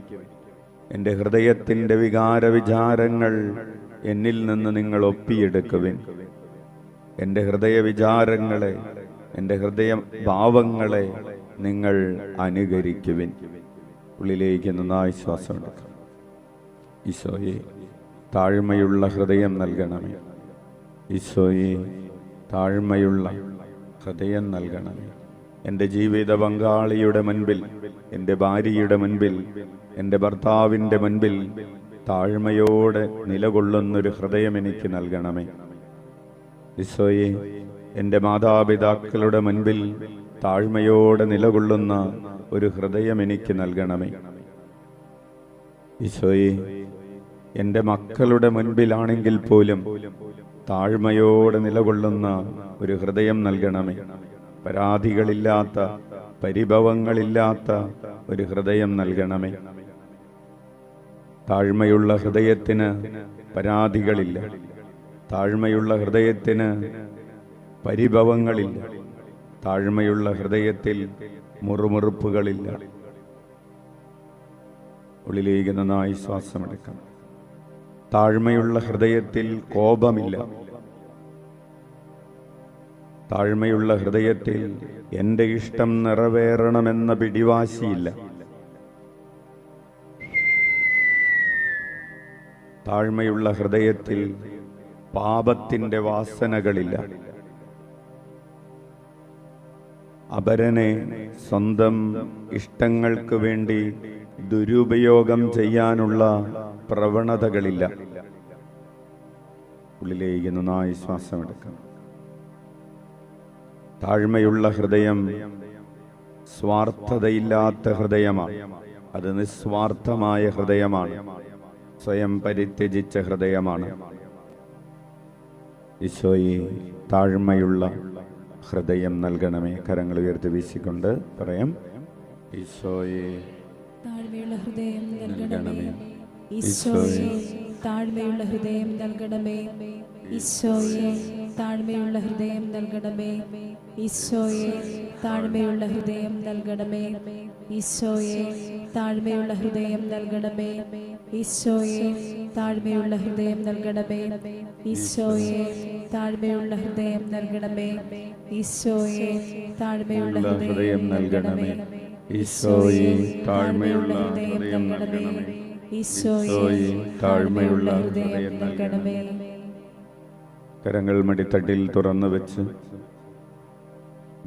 എൻ്റെ ഹൃദയത്തിൻ്റെ വിചാരങ്ങൾ എന്നിൽ നിന്ന് നിങ്ങൾ ഒപ്പിയെടുക്കുവിൻ. എൻ്റെ ഹൃദയ വിചാരങ്ങളെ, എൻ്റെ ഹൃദയ ഭാവങ്ങളെ നിങ്ങൾ അനുകരിക്കുവിൻ. ഉള്ളിലേക്ക് നന്നായി ശ്വാസം എടുക്കാം. ഈശോയെ, താഴ്മയുള്ള ഹൃദയം നൽകണമേ. ഈശോയെ, താഴ്മയുള്ള ഹൃദയം നൽകണമേ. എൻ്റെ ജീവിത പങ്കാളിയുടെ മുൻപിൽ, എൻ്റെ ഭാര്യയുടെ മുൻപിൽ, എൻ്റെ ഭർത്താവിൻ്റെ മുൻപിൽ താഴ്മയോടെ നിലകൊള്ളുന്നൊരു ഹൃദയം എനിക്ക് നൽകണമേ. ഈശോയെ, എൻ്റെ മാതാപിതാക്കളുടെ മുൻപിൽ താഴ്മയോടെ നിലകൊള്ളുന്ന ഒരു ഹൃദയം എനിക്ക് നൽകണമേ. ഈശോയെ, എൻ്റെ മക്കളുടെ മുൻപിലാണെങ്കിൽ പോലും താഴ്മയോടെ നിലകൊള്ളുന്ന ഒരു ഹൃദയം നൽകണമേ. പരാതികളില്ലാത്ത, പരിഭവങ്ങളില്ലാത്ത ഒരു ഹൃദയം നൽകണമേ. താഴ്മയുള്ള ഹൃദയത്തിന് പരാതികളില്ല, താഴ്മയുള്ള ഹൃദയത്തിന് പരിഭവങ്ങളില്ല, താഴ്മയുള്ള ഹൃദയത്തിൽ മുറുമുറുപ്പുകളില്ല. ഉള്ളിലേക്ക് നന്നായി ശ്വാസമെടുക്കാം. താഴ്മയുള്ള ഹൃദയത്തിൽ കോപമില്ല, താഴ്മയുള്ള ഹൃദയത്തിൽ എൻ്റെ ഇഷ്ടം നിറവേറണമെന്ന പിടിവാശിയില്ല, താഴ്മയുള്ള ഹൃദയത്തിൽ പാപത്തിൻ്റെ വാസനകളില്ല. അപരനെ സ്വന്തം ഇഷ്ടങ്ങൾക്ക് വേണ്ടി ദുരുപയോഗം ചെയ്യാനുള്ള പ്രവണതകളില്ല. ഉള്ളിലേക്ക് നന്നായി ശ്വാസമെടുക്കാം. താഴ്മയുള്ള ഹൃദയം സ്വാർത്ഥതയില്ലാത്ത ഹൃദയമാണ്. അത് നിസ്വാർത്ഥമായ ഹൃദയമാണ്, സ്വയം പരിത്യജിച്ച ഹൃദയമാണ്. ഈശോയെ, താഴ്മയുള്ള ഹൃദയം നൽകണമേ. കരങ്ങൾ ഉയർത്തി വീശിക്കൊണ്ട് പറയാം. ഈശോയെ, താഴ്മയുള്ള ഹൃദയം നൽകണമേ. ഈശോയെ, താഴ്മയുള്ള ഹൃദയം നൽകണമേ. ഈശോയെ, താഴ്മയുള്ള ഹൃദയം നൽകണമേ. ഈശോയെ, താഴ്മയുള്ള ഹൃദയം നൽകണമേ. ഈശോയെ, താഴ്മയുള്ള ഹൃദയം നൽകണമേ. ഈശോയെ, താഴ്മയുള്ള ഹൃദയം നൽകണമേ. ഈശോയെ, താഴ്മയുള്ള ഹൃദയം നൽകണമേ. ഈശോയെ, താഴ്മയുള്ള ഹൃദയം നൽകണമേ. ഈശോയെ, താഴ്മയുള്ള ഹൃദയം നൽകണമേ. ഈശോയെ, താഴ്മയുള്ള ഹൃദയം നൽകണമേ. കരങ്ങൾ മടിത്തട്ടിൽ തുറന്നു വെച്ച്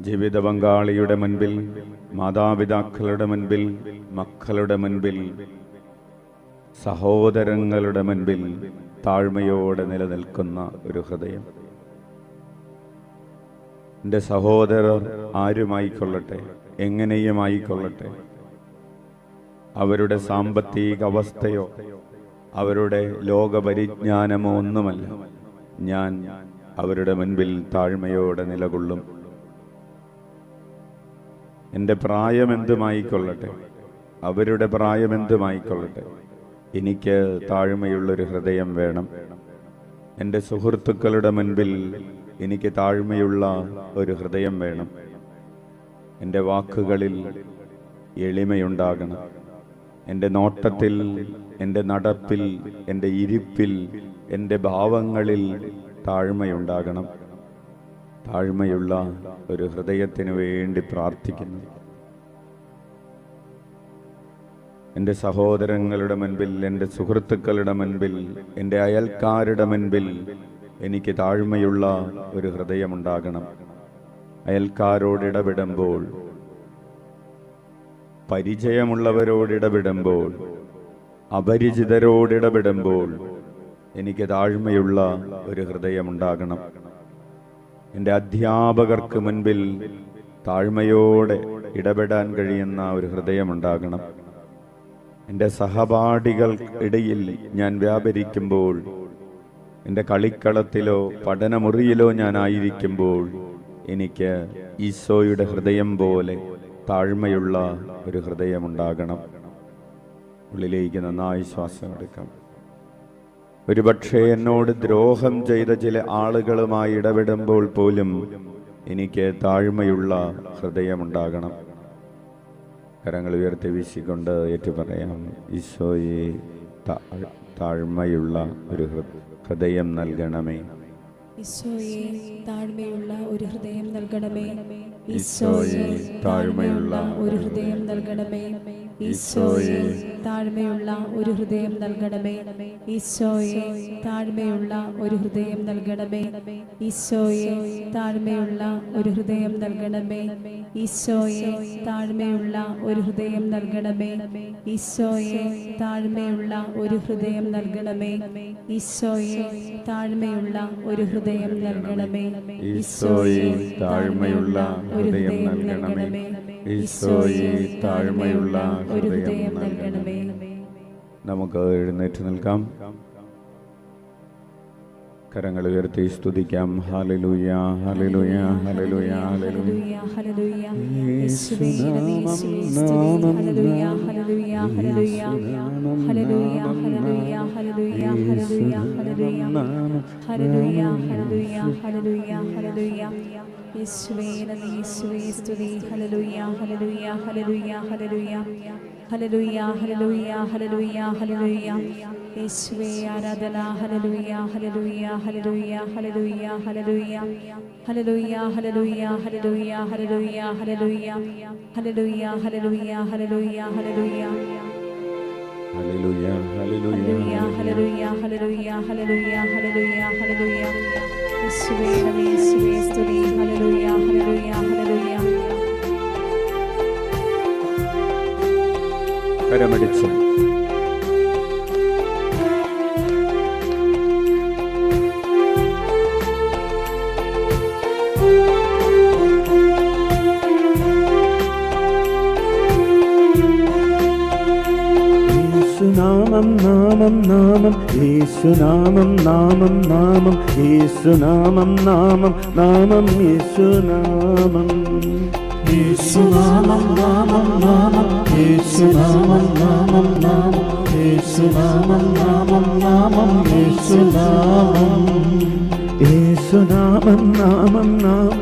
ജീവിത പങ്കാളിയുടെ മുൻപിൽ, മാതാപിതാക്കളുടെ മുൻപിൽ, മക്കളുടെ മുൻപിൽ, സഹോദരങ്ങളുടെ മുൻപിൽ താഴ്മയോടെ നിലനിൽക്കുന്ന ഒരു ഹൃദയം. എൻ്റെ സഹോദരർ ആരുമായിക്കൊള്ളട്ടെ, എങ്ങനെയും ആയിക്കൊള്ളട്ടെ, അവരുടെ സാമ്പത്തിക അവസ്ഥയോ അവരുടെ ലോകപരിജ്ഞാനമോ ഒന്നുമല്ല, ഞാൻ അവരുടെ മുൻപിൽ താഴ്മയോടെ നിലകൊള്ളും. എൻ്റെ പ്രായമെന്തുമായിക്കൊള്ളട്ടെ, അവരുടെ പ്രായമെന്തുമായിക്കൊള്ളട്ടെ, എനിക്ക് താഴ്മയുള്ളൊരു ഹൃദയം വേണം. എൻ്റെ സുഹൃത്തുക്കളുടെ മുൻപിൽ എനിക്ക് താഴ്മയുള്ള ഒരു ഹൃദയം വേണം. എൻ്റെ വാക്കുകളിൽ എളിമയുണ്ടാകണം. എൻ്റെ നോട്ടത്തിൽ, എൻ്റെ നടപ്പിൽ, എൻ്റെ ഇരിപ്പിൽ, എൻ്റെ ഭാവങ്ങളിൽ താഴ്മയുണ്ടാകണം. താഴ്മയുള്ള ഒരു ഹൃദയത്തിന് വേണ്ടി പ്രാർത്ഥിക്കുന്നു. എൻ്റെ സഹോദരങ്ങളുടെ മുൻപിൽ, എൻ്റെ സുഹൃത്തുക്കളുടെ മുൻപിൽ, എൻ്റെ അയൽക്കാരുടെ മുൻപിൽ എനിക്ക് താഴ്മയുള്ള ഒരു ഹൃദയമുണ്ടാകണം. അയൽക്കാരോടിടപെടുമ്പോൾ, പരിചയമുള്ളവരോടിടപെടുമ്പോൾ, അപരിചിതരോടിടപെടുമ്പോൾ എനിക്ക് താഴ്മയുള്ള ഒരു ഹൃദയമുണ്ടാകണം. എൻ്റെ അധ്യാപകർക്ക് മുൻപിൽ താഴ്മയോടെ ഇടപെടാൻ കഴിയുന്ന ഒരു ഹൃദയമുണ്ടാകണം. എൻ്റെ സഹപാഠികൾ ഇടയിൽ ഞാൻ വ്യാപരിക്കുമ്പോൾ, എൻ്റെ കളിക്കളത്തിലോ പഠനമുറിയിലോ ഞാനായിരിക്കുമ്പോൾ എനിക്ക് ഈശോയുടെ ഹൃദയം പോലെ താഴ്മയുള്ള ഒരു ഹൃദയമുണ്ടാകണം. ഉള്ളിലേക്ക് നന്നായി ശ്വാസം എടുക്കാം. ഒരുപക്ഷെ എന്നോട് ദ്രോഹം ചെയ്ത ചില ആളുകളുമായി ഇടപെടുമ്പോൾ പോലും എനിക്ക് താഴ്മയുള്ള ഹൃദയമുണ്ടാകണം. കരങ്ങൾ ഉയർത്തി വീശിക്കൊണ്ട് ഏറ്റുപറയാം, ഈശോയെ താഴ്മയുള്ള ഒരു ഹൃദയം നൽകണമേ. ഈശോയെ താഴ്മയുള്ള ഒരു ഹൃദയം നൽകണമേ. ഈശോയെ താഴ്മയുള്ള ഒരു ഹൃദയം നൽകണമേ. ഈശോയെ താഴ്മയുള്ള ഒരു ഹൃദയം നൽകണമേ. ഈശോയെ താഴ്മയുള്ള ഒരു ഹൃദയം നൽകണമേ. ഈശോയെ താഴ്മയുള്ള ഒരു ഹൃദയം നൽകണമേ. ഈശോയെ താഴ്മയുള്ള ഒരു ഹൃദയം നൽകണമേ. ഈശോയെ താഴ്മയുള്ള ഒരു ഹൃദയം നൽകണമേ. ഈശോയെ താഴ്മയുള്ള ഒരു ഹൃദയം നൽകണമേ. ഈശോയെ താഴ്മയുള്ള ഹൃദയം നൽകണമേ. ഈശോയെ താഴ്മയുള്ള ഹൃദയം നൽകണമേ. നമുക്ക് എഴുന്നേറ്റ് നിൽക്കാം. കരങ്ങൾ ഉയർത്തി സ്തുതിക്കാം. Hallelujah, hallelujah, hallelujah, hallelujah. Hallelujah. യേശുവേ യേശുവേ സ്തുതി. Hallelujah, hallelujah, hallelujah. Hallelujah, hallelujah, hallelujah, hallelujah, hallelujah. Hallelujah, hallelujah, hallelujah, hallelujah. യേശുവേ യേശുവേ സ്തുതി. Hallelujah, hallelujah, hallelujah, hallelujah. Hallelujah, hallelujah, hallelujah, hallelujah. യേശുവേ ആരാധന. Hallelujah, hallelujah, hallelujah, hallelujah, hallelujah. Hallelujah, hallelujah, hallelujah, hallelujah, hallelujah. Hallelujah, hallelujah, hallelujah, hallelujah. Hallelujah, hallelujah, hallelujah, hallelujah, hallelujah, hallelujah, hallelujah. യേശുവേ യേശുവേ സ്തുതി. Hallelujah, hallelujah, hallelujah. കരമടിച്ച് നാമം നാമം നാമം യേശുനാമം നാമം നാമം യേശുനാമം നാമം നാമം യേശുനാമം യേശുനാമം നാമം നാമം യേശുനാമം നാമം നാമം യേശുനാമം നാമം നാമം യേശുനാമം യേശുനാമം നാമം നാമം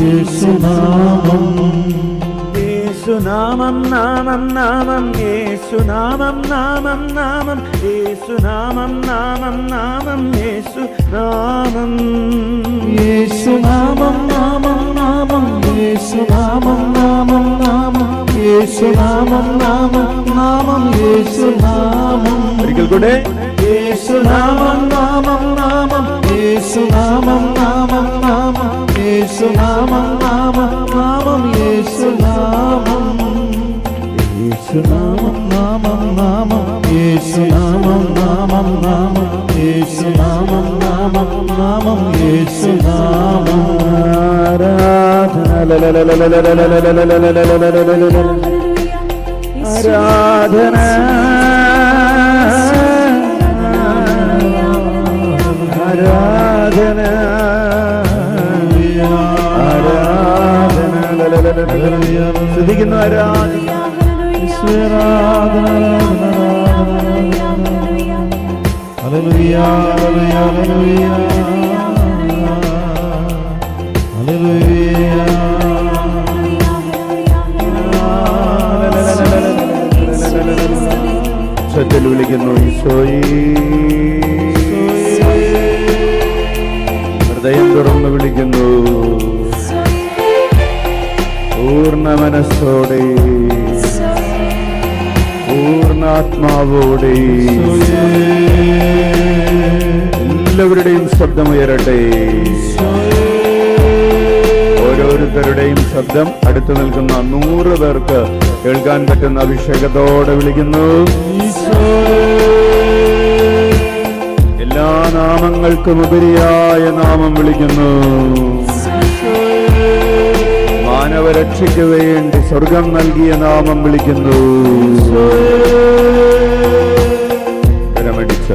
യേശുനാമം യേശുനാമം നാമം നാമം യേശുനാമം നാമം നാമം യേശുനാമം നാമം നാമം യേശുനാമം യേശുനാമം നാമം നാമം യേശുനാമം നാമം നാമം യേശുനാമം നാമം നാമം യേശുനാമം. ഒരിക്കൽ കൂടെ യേശുനാമം നാമം നാമം യേശുനാമം നാമം നാമം യേശുനാമം നാമം നാമം യേശുനാമം യേശുനാമം നാമം നാമം യേശുനാമം നാമം നാമം യേശുനാമം നാമം നാമം യേശുനാമം. ആരാധന ആരാധന ആരാധന ശ്രദ്ധിക്കുന്നു. ആരാധന ഹല്ലേലൂയ ഹല്ലേലൂയ ഹല്ലേലൂയ. സത്യത്തിൽ വിളിക്കുന്നു ഈശോയേ. ഹൃദയം തുറന്ന് വിളിക്കുന്നു പൂർണ്ണ മനസ്സോടെ പൂർണ്ണാത്മാവോടെ എല്ലാവരുടെയും ശബ്ദമുയരട്ടെ. ഓരോരുത്തരുടെയും ശബ്ദം അടുത്തു നിൽക്കുന്ന 100 പേർക്ക് കേൾക്കാൻ പറ്റുന്ന അഭിഷേകത്തോടെ വിളിക്കുന്നു. എല്ലാ നാമങ്ങൾക്കും ഉപരിയായ നാമം വിളിക്കുന്നു. മാനവരക്ഷയ്ക്ക് വേണ്ടി സ്വർഗം നൽകിയ നാമം വിളിക്കുന്നു. കരമടിച്ച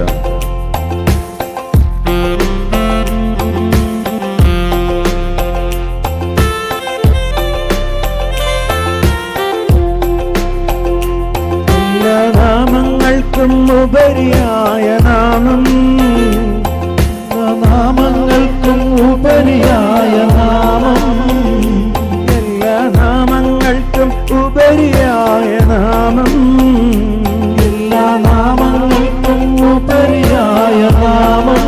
എല്ലാ നാമങ്ങൾക്കും ഉപരിയായ നാമം, നാമങ്ങൾക്കും ഉപരിയായ നാമം, എല്ലാ നാമങ്ങൾക്കും ഉപരിയായ നാമം, എല്ലാ നാമങ്ങൾക്കും ഉപരിയായ നാമം,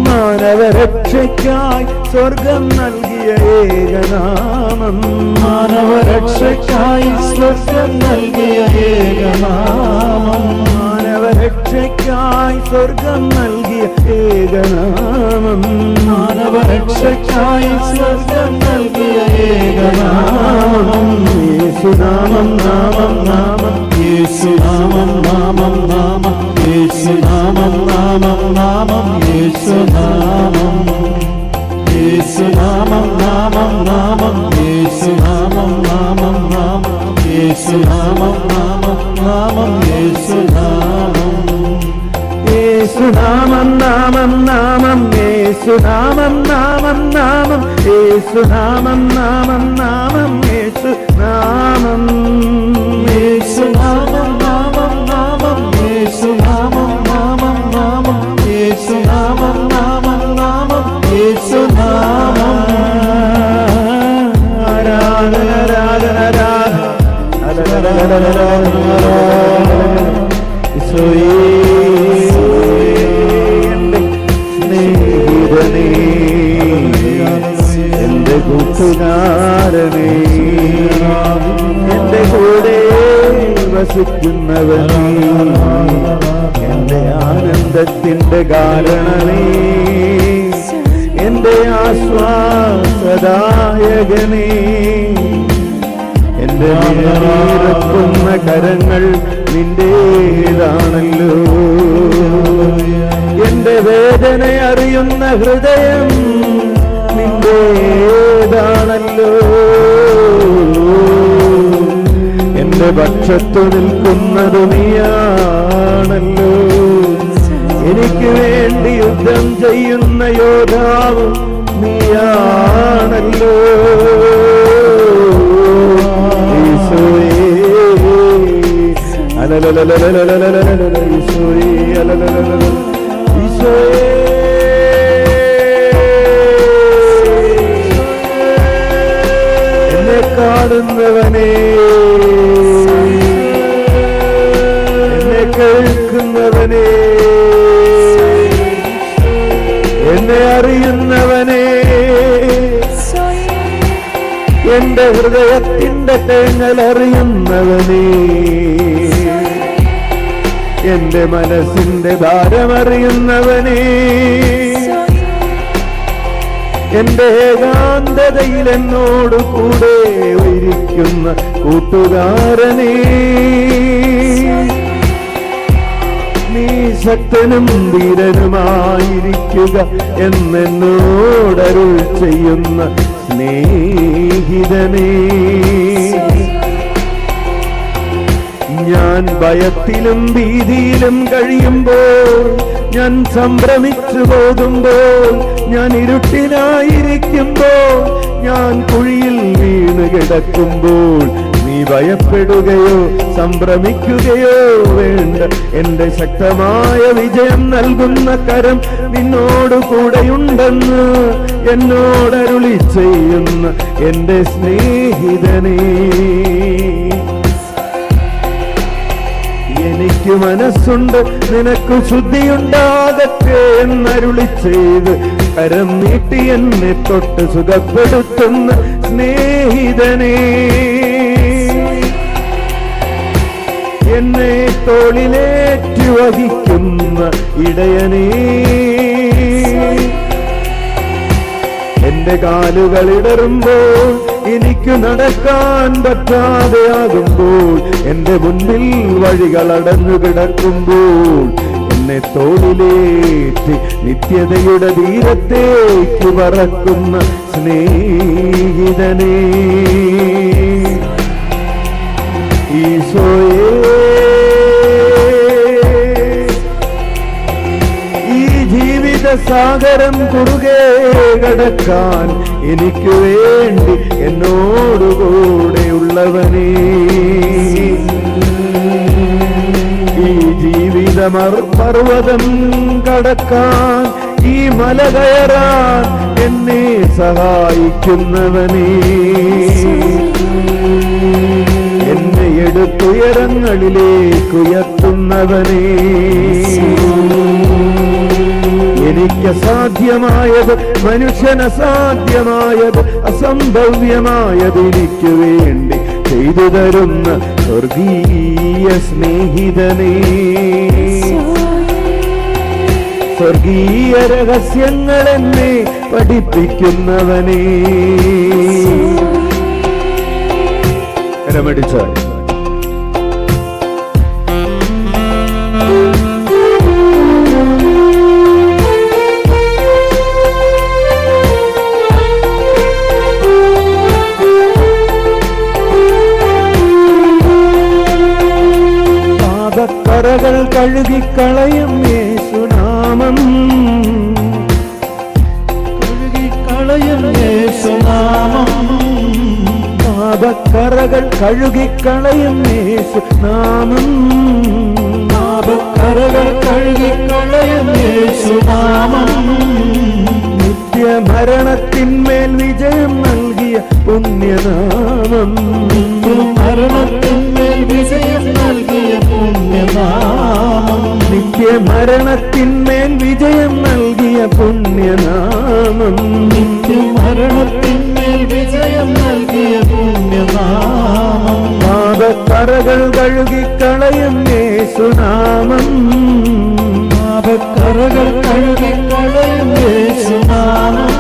മാനവരക്ഷയ്ക്കായി സ്വർഗം നൽകിയ ഏകനാമം, മാനവരക്ഷയ്ക്കായി സ്വർഗം നൽകിയ ഏകനാമം, മാനവരക്ഷയ്ക്കായി സ്വർഗം നൽകിയ ഏകനാമം, മാനവരക്ഷയ്ക്കായി സ്വർഗം നൽകിയ ഏകനാമം, യേശുനാമം നാമം നാമം, യേശുനാമം നാമം നാമം, യേശുനാമം നാമം നാമം, യേശുനാമം, യേശുനാമം നാമം നാമം, യേശുനാമം നാമം നാമം, യേശുനാമം നാമം നാമം, യേശുനാമം, യേശുനാമം നാമം നാമം, യേശുനാമം നാമം നാമം, യേശുനാമം നാമം നാമം, യേശുനാമം, യേശുനാമം നാമം നാമം, യേശുനാമം നാമം നാമം, യേശുനാമം നാമം നാമം, യേശുനാമം. ആരാധന ആരാധന ആരാധന സ്നേഹിതനേ, എന്റെ കൂട്ടുകാരനേ, എന്റെ കൂടെ വസിക്കുന്നവനേ, എന്റെ ആനന്ദത്തിന്റെ കാരണമേ, എന്റെ ആശ്വാസദായകനേ, എന്റെ നീറക്കുന്ന കരങ്ങൾ നിന്റേതാണല്ലോ, എന്റെ വേദന അറിയുന്ന ഹൃദയം നിന്റേതാണല്ലോ, എന്റെ പക്ഷത്തു നിൽക്കുന്നത് നീയാണല്ലോ, എനിക്ക് വേണ്ടി യുദ്ധം ചെയ്യുന്ന യോദ്ധാവ് നീയാണല്ലോ. ഈശോയേ അലലലലലലലലലല, ഈശോയേ അലലലലല, ഈശോയേ എന്നെ കാണുന്നവനേ, എന്നെ കേൾക്കുന്നവനേ, എന്നെ അറിയുന്നവനേ, എന്റെ ഹൃദയത്തിന്റെ തേങ്ങൽ അറിയുന്നവനേ, എന്റെ മനസ്സിന്റെ ഭാരമറിയുന്നവനേ, എന്റെ ഏകാന്തതയിൽ എന്നോട് കൂടെ ഇരിക്കുന്ന കൂട്ടുകാരനേ, നീ ശക്തനും ധീരനുമായിരിക്കുക എന്നോടരുൾ ചെയ്യുന്ന സ്നേഹിതനേ, ഞാൻ ഭയത്തിലും ഭീതിയിലും കഴിയുമ്പോൾ, ഞാൻ സംഭ്രമിച്ചു പോകുമ്പോൾ, ഞാൻ ഇരുട്ടിലായിരിക്കുമ്പോൾ, ഞാൻ കുഴിയിൽ വീണ് കിടക്കുമ്പോൾ, നീ ഭയപ്പെടുകയോ സംഭ്രമിക്കുകയോ വേണ്ട. എന്റെ ശക്തമായ വിജയം നൽകുന്ന കരം നിന്നോട് കൂടെയുണ്ടെന്ന് എന്നോടരുളി ചെയ്യുന്ന എന്റെ സ്നേഹിതനേ, എനിക്ക് മനസ്സുണ്ട് നിനക്ക് ശുദ്ധിയുണ്ടാകട്ടെ എന്നരുളി ചെയ്ത് കരം നീട്ടി എന്നെ തൊട്ട് സുഖപ്പെടുത്തുന്ന സ്നേഹിതനേ, എന്നെ തോളിലേറ്റി വഹിക്കുന്ന ഇടയനേ, എന്റെ കാലുകൾ ഇടറുമ്പോൾ, എനിക്ക് നടക്കാൻ പറ്റാതെയാകുമ്പോൾ, എന്റെ മുൻപിൽ വഴികൾ അടഞ്ഞു കിടക്കുമ്പോൾ, എന്നെ തോളിലേറ്റി നിത്യതയുടെ തീരത്തേക്ക് പറക്കുന്ന സ്നേഹിതനേ, ഈശോയേ, ഈ ജീവിത സാഗരം കുറുകെ കടക്കാൻ എനിക്ക് വേണ്ടി എന്നോടുകൂടെയുള്ളവനേ, ഈ ജീവിതപർവ്വതം കടക്കാൻ, ഈ മല കയറാൻ എന്നെ സഹായിക്കുന്നവനേ, എന്നെ എടുത്തുയരങ്ങളിലേക്കുയർത്തുന്നവനേ, എനിക്ക് അസാധ്യമായത്, മനുഷ്യനസാധ്യമായത്, അസംഭവ്യമായത് എനിക്ക് വേണ്ടി ചെയ്തു തരുന്ന സ്വർഗീയ സ്നേഹിതനേ, സ്വർഗീയ രഹസ്യങ്ങൾ എന്നെ പഠിപ്പിക്കുന്നവനേ. കരമടിച്ചാൽ പാപക്കറകൾ കഴുകിക്കളയും യേശുനാമം, കഴുകിക്കളയും യേശുനാമം, പാപക്കറകൾ കഴുകിക്കളയും യേശുനാമം, പാപക്കറകൾ കഴുകിക്കളയും യേശുനാമം, നിത്യമരണത്തിന്മേൽ വിജയം നൽകിയ പുണ്യനാമം, മരണത്തിന്മേൽ വിജയം നൽകിയ പുണ്യനാമം, നിത്യമരണത്തിന്മേൽ വിജയം നൽകിയ പുണ്യനാമം, നിത്യമരണത്തിന്മേൽ വിജയം നൽകിയ പുണ്യനാമം, പാപക്കറകൾ കഴുകിക്കളയും യേശുനാമം, പാപക്കറകൾ കഴുകിക്കളയും യേശുനാമം,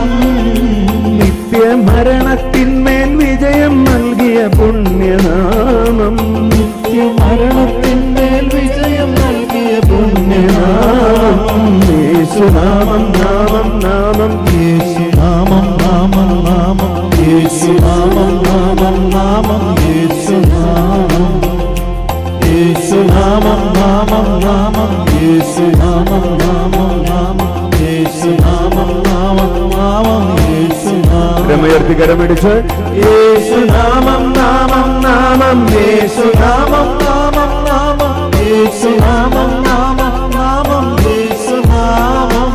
നിത്യമരണത്തിന്മേൽ വിജയം നൽകിയ പുണ്യനാമം, നിത്യമരണത്തിന്മേൽ വിജയം നൽകിയ പുണ്യനാമം, യേശുനാമം നാമം നാമം, യേശുനാമം നാമം നാമം, യേശുനാമം നാമം നാമം, യേശുനാമം, യേശുനാമം നാമം നാമം, യേശുനാമം നാമം നാമം, യേശുനാമം നാമം നാമം, യേശുനാമം. കരമുയർത്തി കരമിടിച്ച് യേശുനാമം നാമം നാമം, യേശുനാമം നാമം നാമം, യേശുനാമം നാമം നാമം, യേശുനാമം,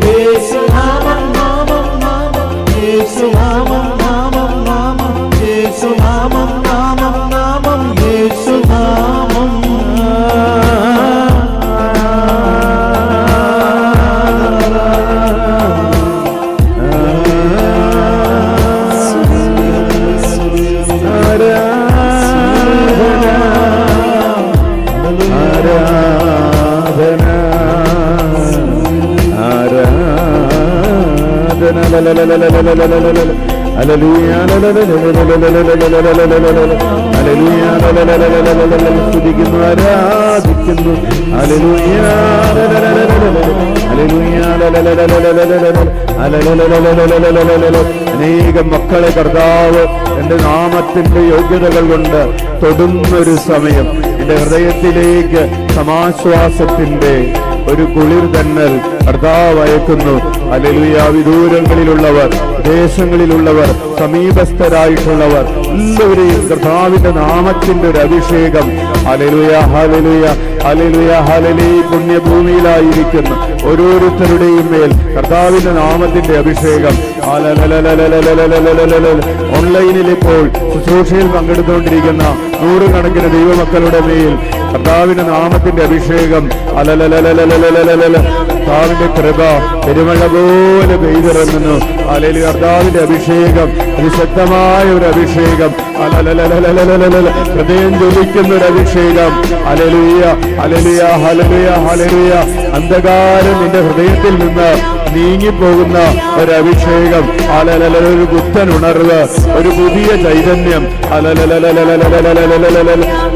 യേശുനാമം നാമം നാമം, യേശുനാമം നാമം നാമം, യേശുനാമം നാമം നാമം, യേശുനാമം. സ്തുതിക്കുന്നു, ആരാധിക്കുന്നു. അനേകം മക്കളെ കർത്താവ് എന്റെ നാമത്തിന്റെ യോഗ്യതകൾ കൊണ്ട് തൊടുന്നൊരു സമയം, എന്റെ ഹൃദയത്തിലേക്ക് സമാശ്വാസത്തിന്റെ ഒരു കുളിർ തന്നൽ കർത്താവ് അയക്കുന്നു. ഹല്ലേലൂയ. വിദൂരങ്ങളിലുള്ളവർ, ദേശങ്ങളിലുള്ളവർ, സമീപസ്ഥരായിട്ടുള്ളവർ എല്ലാവരെയും കർത്താവിന്റെ നാമത്തിന്റെ ഒരു അഭിഷേകം. Hallelujah, hallelujah, hallelujah, hallelujah. പുണ്യഭൂമിയിലായിരിക്കുന്ന ഓരോരുത്തരുടെയും മേൽ കർത്താവിന്റെ നാമത്തിന്റെ അഭിഷേകം ഓൺലൈനിൽ ഇപ്പോൾ ശുശ്രൂഷയിൽ പങ്കെടുത്തുകൊണ്ടിരിക്കുന്ന നൂറുകണക്കിന് ദൈവമക്കളുടെ മേൽ കർത്താവിന്റെ നാമത്തിന്റെ അഭിഷേകം കർത്താവിന്റെ കൃപ പെരുമഴ പോലെ പെയ്തിറങ്ങുന്നു. അല്ലെങ്കിൽ കർത്താവിന്റെ അഭിഷേകം അതിശക്തമായ ഒരു അഭിഷേകം, ഹൃദയം ജ്വലിക്കുന്ന ഒരു അഭിഷേകം. Hallelujah hallelujah hallelujah hallelujah. അന്ധകാരം നിന്റെ ഹൃദയത്തിൽ നിന്ന് നീങ്ങിപ്പോകുന്ന ഒരു അഭിഷേകം, ഒരു പുത്തൻ ഉണർവ്, ഒരു പുതിയ ചൈതന്യം.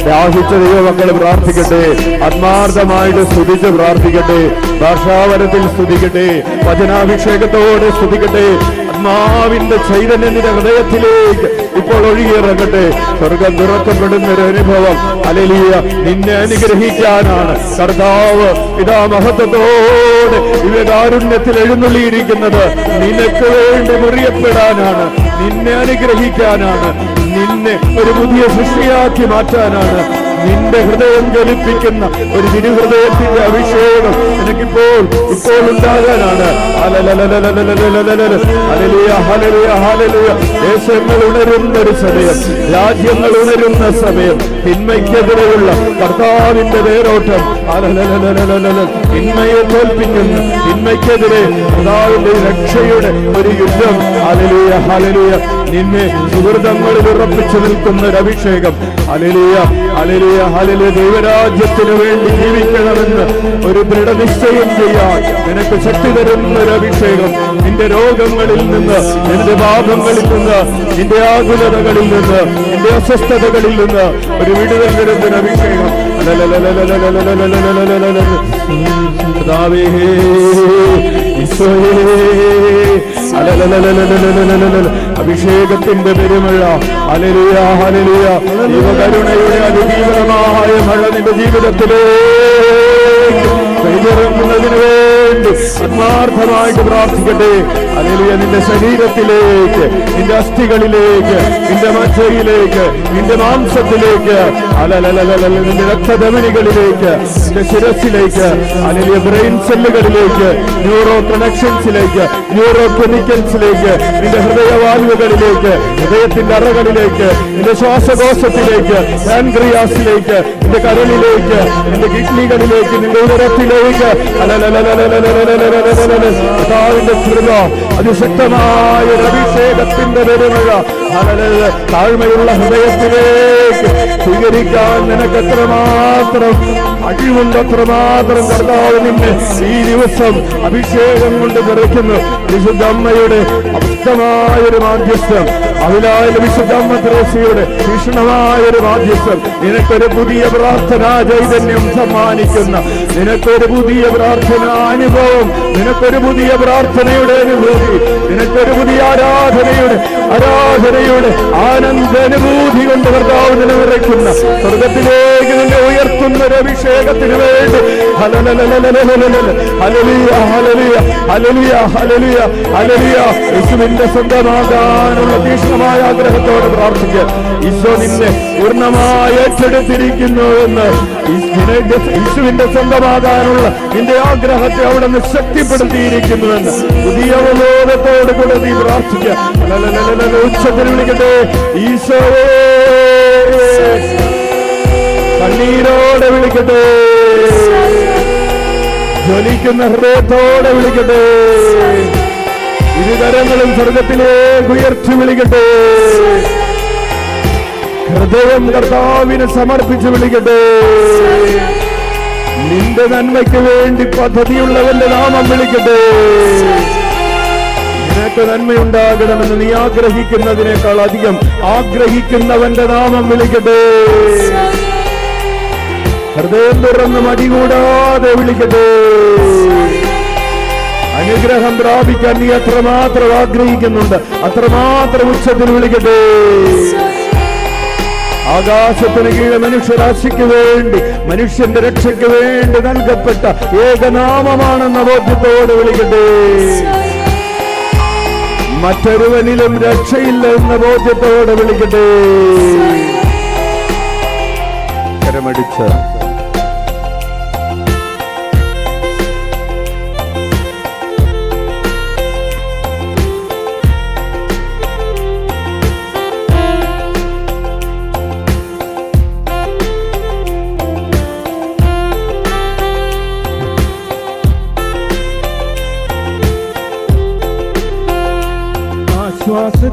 ദാഹിച്ച ദൈവമക്കൾ പ്രാർത്ഥിക്കട്ടെ, ആത്മാർത്ഥമായിട്ട് സ്തുതിച്ച് പ്രാർത്ഥിക്കട്ടെ, ഭാഷാവരത്തിൽ സ്തുതിക്കട്ടെ, വചനാഭിഷേകത്തോടെ സ്തുതിക്കട്ടെ. ആത്മാവിന്റെ ചൈതന്യത്തിന്റെ ഹൃദയത്തിലേക്ക് ഇപ്പോൾ ഒഴുകിയിറങ്ങട്ടെ. സ്വർഗം തുറക്കപ്പെടുന്ന ഒരു അനുഭവം. ഹല്ലേലൂയ. നിന്നെ അനുഗ്രഹിക്കാനാണ് കർത്താവ് ഇതാ മഹത്വത്തോടെ ദിവ്യകാരുണ്യത്തിൽ എഴുന്നള്ളിയിരിക്കുന്നത്. നിനക്ക് വേണ്ടി മുറിയപ്പെടാനാണ്, നിന്നെ അനുഗ്രഹിക്കാനാണ്, നിന്നെ ഒരു പുതിയ സൃഷ്ടിയാക്കി മാറ്റാനാണ്. നിന്റെ ഹൃദയം ജ്വലിപ്പിക്കുന്ന ഒരു തിരുഹൃദയത്തിന്റെ അഭിഷേകം നിനക്കിപ്പോൾ ഉണ്ടാകാനാണ്. Hallelujah hallelujah hallelujah. ദേശങ്ങൾ ഉണരുന്ന ഒരു സമയം, രാജ്യങ്ങൾ ഉണരുന്ന സമയം, തിന്മയ്ക്കെതിരെയുള്ള കർത്താവിന്റെ വേരോട്ടം. തിന്മയെ തോൽപ്പിക്കുന്ന, തിന്മയ്ക്കെതിരെ കർത്താവിന്റെ രക്ഷയുടെ ഒരു യുദ്ധം. Hallelujah hallelujah. നിന്നെ സുഹൃതങ്ങളിൽ ഉറപ്പിച്ചു നിൽക്കുന്ന ഒരു അഭിഷേകം. Hallelujah hallelujah hallelujah. ദൈവരാജ്യത്തിന് വേണ്ടി ജീവിക്കണമെന്ന് ഒരു ദൃഢനിശ്ചയം ചെയ്യാൻ നിനക്ക് ശക്തി തരുന്ന ഒരു അഭിഷേകം. നിന്റെ രോഗങ്ങളിൽ നിന്ന്, നിന്റെ പാപങ്ങളിൽ നിന്ന്, നിന്റെ ആകുലതകളിൽ നിന്ന്, നിന്റെ അസ്വസ്ഥതകളിൽ നിന്ന് ഒരു വിടുതൽ തരുന്ന ഒരു അഭിഷേകം. അഭിഷേകത്തിന്റെ പെരുമഴ. Hallelujah hallelujah. ദൈവകരുണയുടെ അതിതീവ്രമായ മഴ നിന്റെ ജീവിതത്തിലേക്ക് പെയ്തിറങ്ങുന്നതിന് വേണ്ടി ആത്മാർത്ഥമായിട്ട് പ്രാർത്ഥിക്കട്ടെ. ഹല്ലേലൂയ. നിന്റെ ശരീരത്തിലേക്ക്, നിന്റെ അസ്ഥികളിലേക്ക്, നിന്റെ മജ്ജയിലേക്ക്, നിന്റെ മാംസത്തിലേക്ക്, നിന്റെ രക്തധമനികളിലേക്ക്, നിന്റെ ശിരസിലേക്ക്, ഹല്ലേലൂയ, ബ്രെയിൻ സെല്ലുകളിലേക്ക്, ന്യൂറോ കണക്ഷൻസിലേക്ക്, ന്യൂറോ കെമിക്കൽസിലേക്ക്, നിന്റെ ഹൃദയവാൽവുകളിലേക്ക്, ഹൃദയത്തിന്റെ അറകളിലേക്ക്, നിന്റെ ശ്വാസകോശത്തിലേക്ക്, പാൻക്രിയാസിലേക്ക്, നിന്റെ കരളിലേക്ക്, നിന്റെ കിഡ്നികളിലേക്ക്, നിന്റെ ഉദരത്തിലേക്ക്. കർത്താവിന്റെ കൃപ, അതിശക്തമായ ഒരു അഭിഷേകത്തിന്റെ പെരുമഴ. താഴ്മയുള്ള ഹൃദയത്തിലേക്ക് സ്വീകരിക്കാൻ നിനക്ക് എത്രമാത്രം കഴിവുണ്ട്, അത്രമാത്രം കർത്താവ് നിന്നെ ഈ ദിവസം അഭിഷേകം കൊണ്ട് നിറയ്ക്കുന്നു. വിശുദ്ധ അമ്മയുടെ അപ്തമായൊരു മാധ്യസ്ഥം, അതിലായ വിശുദ്ധ അമ്മ ത്രേസ്യയുടെ ഭീഷണമായൊരു മാധ്യസ്ഥം നിനക്കൊരു പുതിയ പ്രാർത്ഥനാ ചൈതന്യം സമ്മാനിക്കുന്ന, നിനക്കൊരു പുതിയ പ്രാർത്ഥനാ അനുഭവം, നിനക്കൊരു പുതിയ പ്രാർത്ഥനയുടെ അനുഭൂതി, നിനക്കൊരു പുതിയ ആരാധനയുടെ ആനന്ദാനുഭൂതി കൊണ്ട് കർത്താവ് നിലനിറയ്ക്കുന്ന, സ്വർഗത്തിലേക്ക് നിന്നെ ഉയർത്തുന്ന ഒരു അഭിഷേകത്തിന് വേണ്ടി യേശുവിന്റെ സ്വന്തമാകാനുള്ള തീക്ഷ്ണമായ ആഗ്രഹത്തോടെ പ്രാർത്ഥിക്കുക. ഈശോ നിന്നെ പൂർണ്ണമായി ഏറ്റെടുത്തിരിക്കുന്നു എന്ന്, യേശുവിന്റെ സ്വന്തമാകാനുള്ള നിന്റെ ആഗ്രഹത്തെ അവിടെ നിന്ന് ശക്തിപ്പെടുത്തിയിരിക്കുന്നുവെന്ന് പുതിയ അവബോധത്തോടു കൂടെ നീ പ്രാർത്ഥിക്കുക. ഉച്ചത്തിൽ വിളിക്കട്ടെ, ഈശോയെ. കണ്ണീരോടെ വിളിക്കട്ടെ, ജ്വലിക്കുന്ന ഹൃദയത്തോടെ വിളിക്കട്ടെ, ഇരുകരങ്ങളും സ്വർഗത്തിലേക്ക് ഉയർത്തി വിളിക്കട്ടെ, ഹൃദയം കർത്താവിന് സമർപ്പിച്ച് വിളിക്കട്ടെ. നിന്റെ നന്മയ്ക്ക് വേണ്ടി പദ്ധതിയുള്ളവന്റെ നാമം വിളിക്കട്ടെ. നിനക്ക് നന്മയുണ്ടാകണമെന്ന് നീ ആഗ്രഹിക്കുന്നതിനേക്കാൾ അധികം ആഗ്രഹിക്കുന്നവന്റെ നാമം വിളിക്കട്ടെ. ഹൃദയം തുറന്ന് മടികൂടാതെ വിളിക്കട്ടെ. അനുഗ്രഹം പ്രാപിക്കാൻ നീ അത്രമാത്രം ആഗ്രഹിക്കുന്നുണ്ട്, അത്രമാത്രം ഉച്ചത്തിൽ വിളിക്കട്ടെ. ആകാശത്തിന് കീഴെ മനുഷ്യരാശിക്ക് വേണ്ടി, മനുഷ്യന്റെ രക്ഷയ്ക്ക് വേണ്ടി നൽകപ്പെട്ട ഏകനാമമാണെന്ന ബോധ്യത്തോടെ വിളിക്കട്ടെ. മറ്റൊരുവനിലും രക്ഷയില്ല എന്ന ബോധ്യത്തോടെ വിളിക്കട്ടെ. കരമടിച്ച്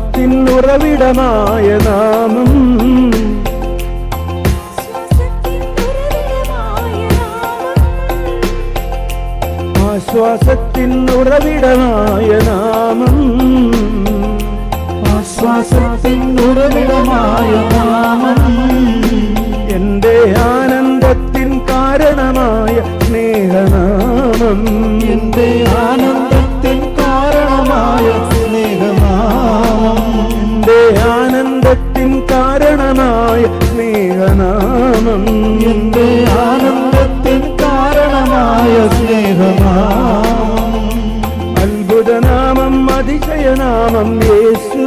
ആശ്വാസത്തിൻ ഉറവിടമായ നാമം, ആശ്വാസത്തിൻ ഉറവിടമായ നാമം, ആശ്വാസത്തിൻ ഉറവിടമായ നാമം, എന്റെ ആനന്ദത്തിൻ കാരണമായ സ്നേഹനാമം, എന്റെ ആനന്ദത്തിൻ കാരണമായ സ്നേഹനാമം, എന്റെ ആനന്ദത്തിൻ കാരണമായ സ്നേഹനാമം, എന്റെ ആനന്ദത്തിൻ കാരണമായ സ്നേഹനാമം, അത്ഭുതനാമം അതിശയനാമം യേശു,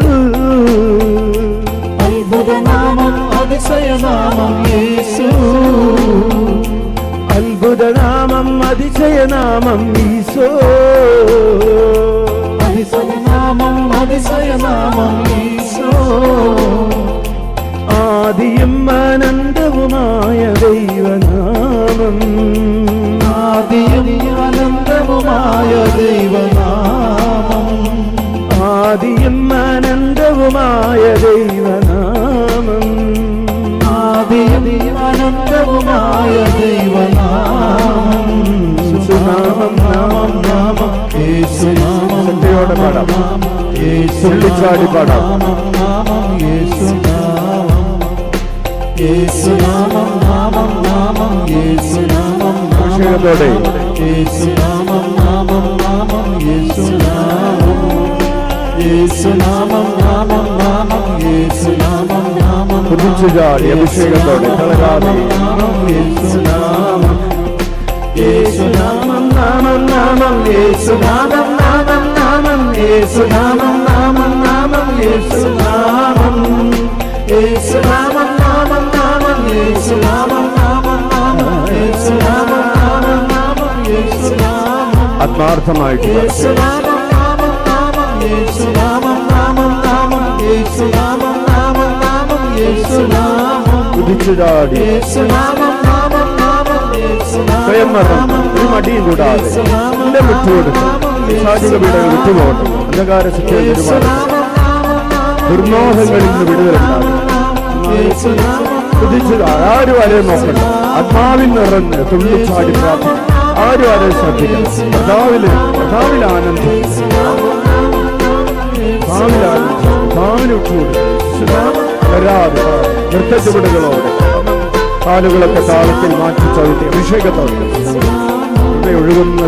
അത്ഭുതനാമം അതിശയനാമം യേശു, അത്ഭുതനാമം അതിശയനാമം ഈശോ, അതിശയനാമം അതിശയനാമം ഈശോ, ആദിയും അനന്തവുമായ ദൈവനാമം, ആദിയും അനന്തവുമായ ദൈവനാമം, ആദിയും അനന്തവുമായ ദൈവനാമം, ആദിയും അനന്തവുമായ ദൈവനാമം, യേശുനാമം നാമം നാമം യേശുനാമം, ശക്തിയോടെ പാടാം, തുള്ളിച്ചാടി പാടാം. നാമം യേശുനാമം, യേശുനാമം നാമം നാമം യേശുനാമം, അഭിഷേകത്തോടെ യേശുനാമം നാമം നാമം യേശുനാമം, യേശുനാമം നാമം നാമം യേശുനാമം നാമം, കുതിച്ചുചാടി അഭിഷേകത്തോടെ തളരാതെ നാമം യേശുനാമം, യേശുനാമം നാമം നാമം യേശുനാമം നാമം നാമം യേശുനാമം നാമം നാമം യേശുനാമം, യേശുനാമം നാമം നാമം യേശുനാമം നാമം നാമം യേശുനാമം നാമം നാമം യേശുനാമം, ആത്മാർത്ഥമായിട്ട് യേശുനാമം നാമം നാമം യേശുനാമം നാമം നാമം യേശുനാമം നാമം നാമം യേശുനാമം, കുതിച്ചുചാടി യേശുനാമം നാമം നാമം യേശുനാമം സ്വയം മറന്ന് ഒരു മടിയും കൂടാതെ എല്ലാം വിട്ടുകൊടുത്ത് സാധിക വീടുകൾ വിട്ടുപോകട്ടെ. അന്ധകാര ശിക്ഷയിൽ ഒരുപാട് ദുർമോഹങ്ങളിൽ നിന്ന് വിടുതലുണ്ടാകും. കുതിച്ചു ആരും ആരെയും നോക്കണ്ട, ആത്മാവിൽ നിറഞ്ഞ് തുള്ളിച്ചാടി പ്രാർത്ഥിക്കും. ആരും ആരെയും ശ്രദ്ധിക്കണം. കർത്താവിൽ ആനന്ദം, ഭാവിന് വിട്ടുകൊടുക്കും. നൃത്തച്ചുവടുകളോടെ കാലുകളൊക്കെ താളത്തിൽ മാറ്റി ചവിട്ടി അഭിഷേകത്തോടെ ഇവിടെ ഒഴുകുന്ന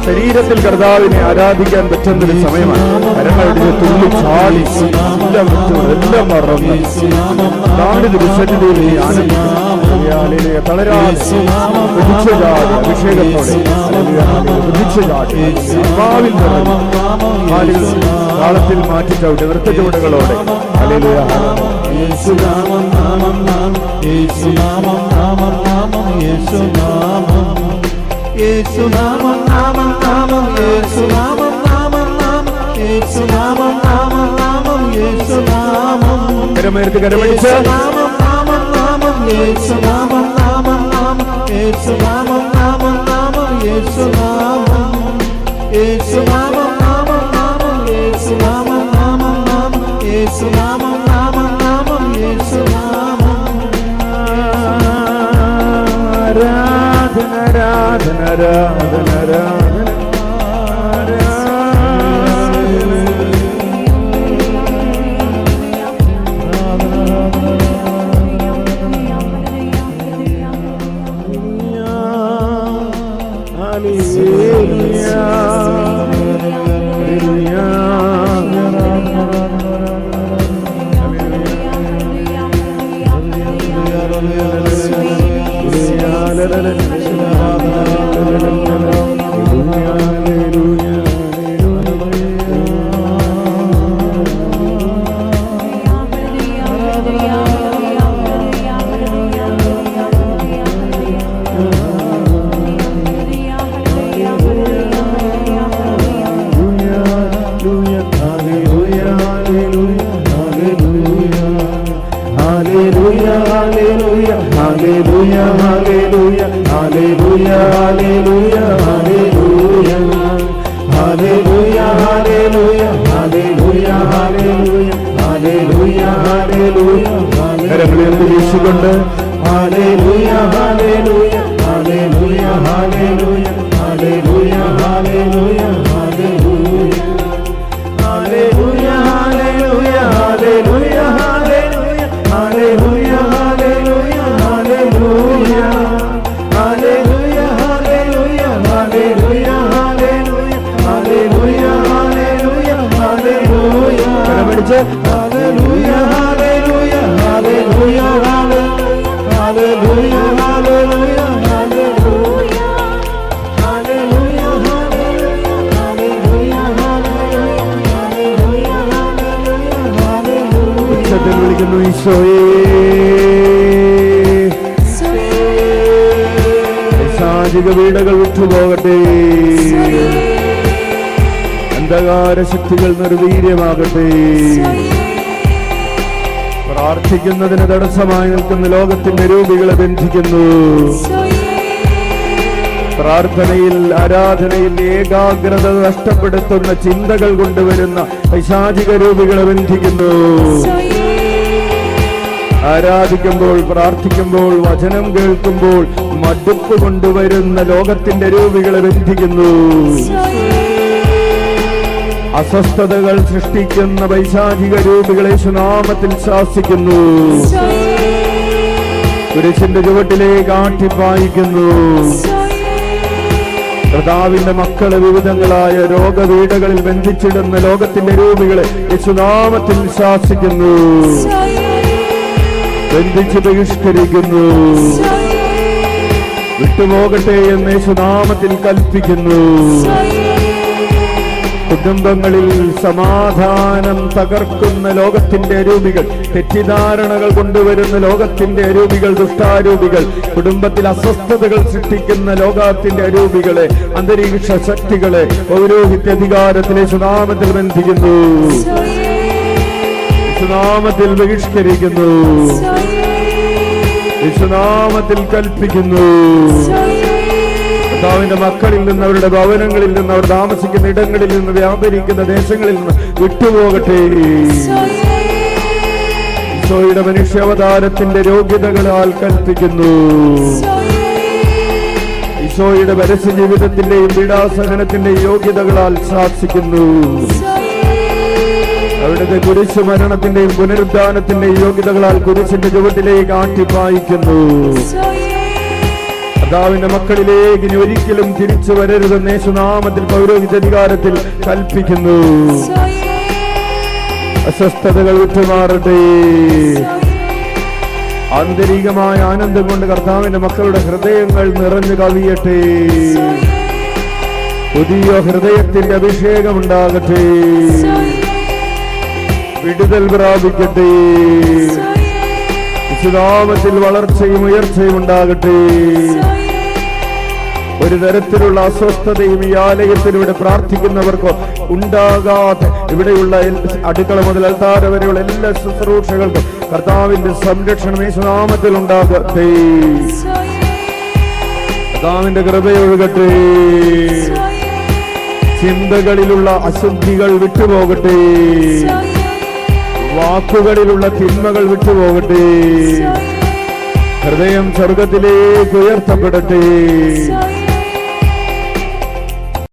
ശരീരത്തിൽ കർത്താവിനെ ആരാധിക്കാൻ പറ്റുന്നൊരു സമയമാണ്. കരങ്ങളിടിച്ച് തുള്ളി ചാടി എല്ലാം വിട്ടുകൊണ്ട് എല്ലാം മറന്ന് നാല് ദിവസത്തിലൂടെ ആനന്ദിക്കുക. തളരാതെ കുതിച്ചു ചാടി അഭിഷേകത്തോടെ കുതിച്ചു ചാടി ആത്മാവിൽ നിറഞ്ഞ് കാലുകൾ താളത്തിൽ മാറ്റി ചവിട്ടി നൃത്തച്ചുവടുകളോടെ ഹല്ലേലൂയ. യേശുനാമം നാമം നാമം യേശുനാമം നാമം നാമം യേശുനാമം, യേശുനാമം നാമം നാമം യേശുനാമം നാമം നാമം യേശുനാമം നാമം നാമം യേശുനാമം, കരമേർത്ത് കരമടിച്ച് നാമം നാമം നാമം യേശുനാമം നാമം നാമം യേശുനാമം നാമം നാമം യേശുനാമം, യേശുനാമം നാമം നാമം യേശുനാമം നാമം നാമം യേശുനാമം നാമം നാമം യേശുനാമം, ആരാധന ആരാധന ആരാധന ആരാധന Hallelujah, hallelujah, hallelujah, hallelujah, hallelujah. ആരാധിച്ചുകൊണ്ട് hallelujah hallelujah hallelujah hallelujah hallelujah hallelujah hallelujah hallelujah hallelujah hallelujah hallelujah hallelujah hallelujah hallelujah hallelujah hallelujah hallelujah hallelujah കരമടിച്ച് hallelujah hallelujah hallelujah hallelujah hallelujah ഉച്ചത്തിൽ വിളിക്കുന്നു ഈശോയേ. പൈശാചിക വീടകൾ വിട്ടുപോകട്ടെ, അന്ധകാര ശക്തികൾ നിർവീര്യമാകട്ടെ. പ്രാർത്ഥിക്കുന്നതിന് തടസ്സമായി നിൽക്കുന്ന ലോകത്തിന്റെ രൂപികളെ ബന്ധിക്കുന്നു. പ്രാർത്ഥനയിൽ ആരാധനയിൽ ഏകാഗ്രത നഷ്ടപ്പെടുത്തുന്ന ചിന്തകൾ കൊണ്ടുവരുന്ന പൈശാചിക രൂപികളെ ബന്ധിക്കുന്നു. ആരാധിക്കുമ്പോൾ, പ്രാർത്ഥിക്കുമ്പോൾ, വചനം കേൾക്കുമ്പോൾ മടുപ്പ് കൊണ്ടുവരുന്ന ലോകത്തിന്റെ രൂപികളെ ബന്ധിക്കുന്നു. അസ്വസ്ഥതകൾ സൃഷ്ടിക്കുന്ന പൈശാചിക രൂപികളെ സുനാമത്തിൽ ശാസിക്കുന്നു. കുരിശിന്റെ ചുവട്ടിലേക്ക് ആട്ടിപ്പായിക്കുന്നു. കർത്താവിന്റെ മക്കളെ വിവിധങ്ങളായ രോഗപീഠകളിൽ ബന്ധിച്ചിടുന്ന ലോകത്തിന്റെ രൂപികളെ യേശുനാമത്തിൽ ശാസിക്കുന്നു, ബന്ധിച്ച് ബഹിഷ്കരിക്കുന്നു. വിട്ടുപോകട്ടെ എന്ന് യേശുനാമത്തിൽ കൽപ്പിക്കുന്നു. കുടുംബങ്ങളിൽ സമാധാനം തകർക്കുന്ന ലോകത്തിന്റെ അരൂപികൾ, തെറ്റിദ്ധാരണകൾ കൊണ്ടുവരുന്ന ലോകത്തിന്റെ അരൂപികൾ, ദുഷ്ടാരൂപികൾ, കുടുംബത്തിൽ അസ്വസ്ഥതകൾ സൃഷ്ടിക്കുന്ന ലോകത്തിന്റെ അരൂപികളെ, അന്തരീക്ഷ ശക്തികളെ പൗരോഹിത്യാധികാരത്തിലെ സുനാമത്തിൽ ബന്ധിക്കുന്നു, സുനാമത്തിൽ ബഹിഷ്കരിക്കുന്നു, സുനാമത്തിൽ കൽപ്പിക്കുന്നു. കർത്താവിന്റെ മക്കളിൽ നിന്ന്, അവരുടെ ഭവനങ്ങളിൽ നിന്ന്, അവർ താമസിക്കുന്ന ഇടങ്ങളിൽ നിന്ന്, വ്യാപരിക്കുന്ന ദേശങ്ങളിൽ നിന്ന് വിട്ടുപോകട്ടെ. ഈശോയുടെ മനുഷ്യാവതാരത്തിന്റെ യോഗ്യതകളാൽ കൽപ്പിക്കുന്നു. ഈശോയുടെ പരസ്യ ജീവിതത്തിന്റെയും പീഡാസഹനത്തിന്റെയും യോഗ്യതകളാൽ ശാസിക്കുന്നു. അവിടുത്തെ കുരിശ് മരണത്തിന്റെയും പുനരുദ്ധാനത്തിന്റെയും യോഗ്യതകളാൽ കുരിശിന്റെ ചുവട്ടിലേക്ക് ആട്ടിപ്പായിക്കുന്നു. കർത്താവിന്റെ മക്കളിലേക്ക് ഇനി ഒരിക്കലും തിരിച്ചു വരരുതെന്ന് യേശുനാമത്തിൽ പൗരോഹിത്യാധികാരത്തിൽ കൽപ്പിക്കുന്നു. അസ്വസ്ഥതകൾ വിട്ടുമാറട്ടെ. ആന്തരികമായ ആനന്ദം കൊണ്ട് കർത്താവിന്റെ മക്കളുടെ ഹൃദയങ്ങൾ നിറഞ്ഞു കവിയട്ടെ. പുതിയ ഹൃദയത്തിന്റെ അഭിഷേകമുണ്ടാകട്ടെ. വിടുതൽ പ്രാപിക്കട്ടെ. യേശുനാമത്തിൽ വളർച്ചയും ഉയർച്ചയും ഉണ്ടാകട്ടെ. ഒരു തരത്തിലുള്ള അസ്വസ്ഥതയും ഈ ആലയത്തിലൂടെ പ്രാർത്ഥിക്കുന്നവർക്ക് ഉണ്ടാകാതെ ഇവിടെയുള്ള അടുക്കള മുതൽ അൽത്താര വരെയുള്ള എല്ലാ ശുശ്രൂഷകൾക്കും കർത്താവിന്റെ സംരക്ഷണം യേശുനാമത്തിൽ ഉണ്ടാകട്ടെ. കർത്താവിന്റെ കൃപയൊഴുകട്ടെ. ചിന്തകളിലുള്ള അശുദ്ധികൾ വിട്ടുപോകട്ടെ. വാക്കുകളിലുള്ള തിന്മകൾ വിട്ടുപോകട്ടെ. ഹൃദയം സ്വർഗത്തിലേക്ക് ഉയർത്തപ്പെടട്ടെ.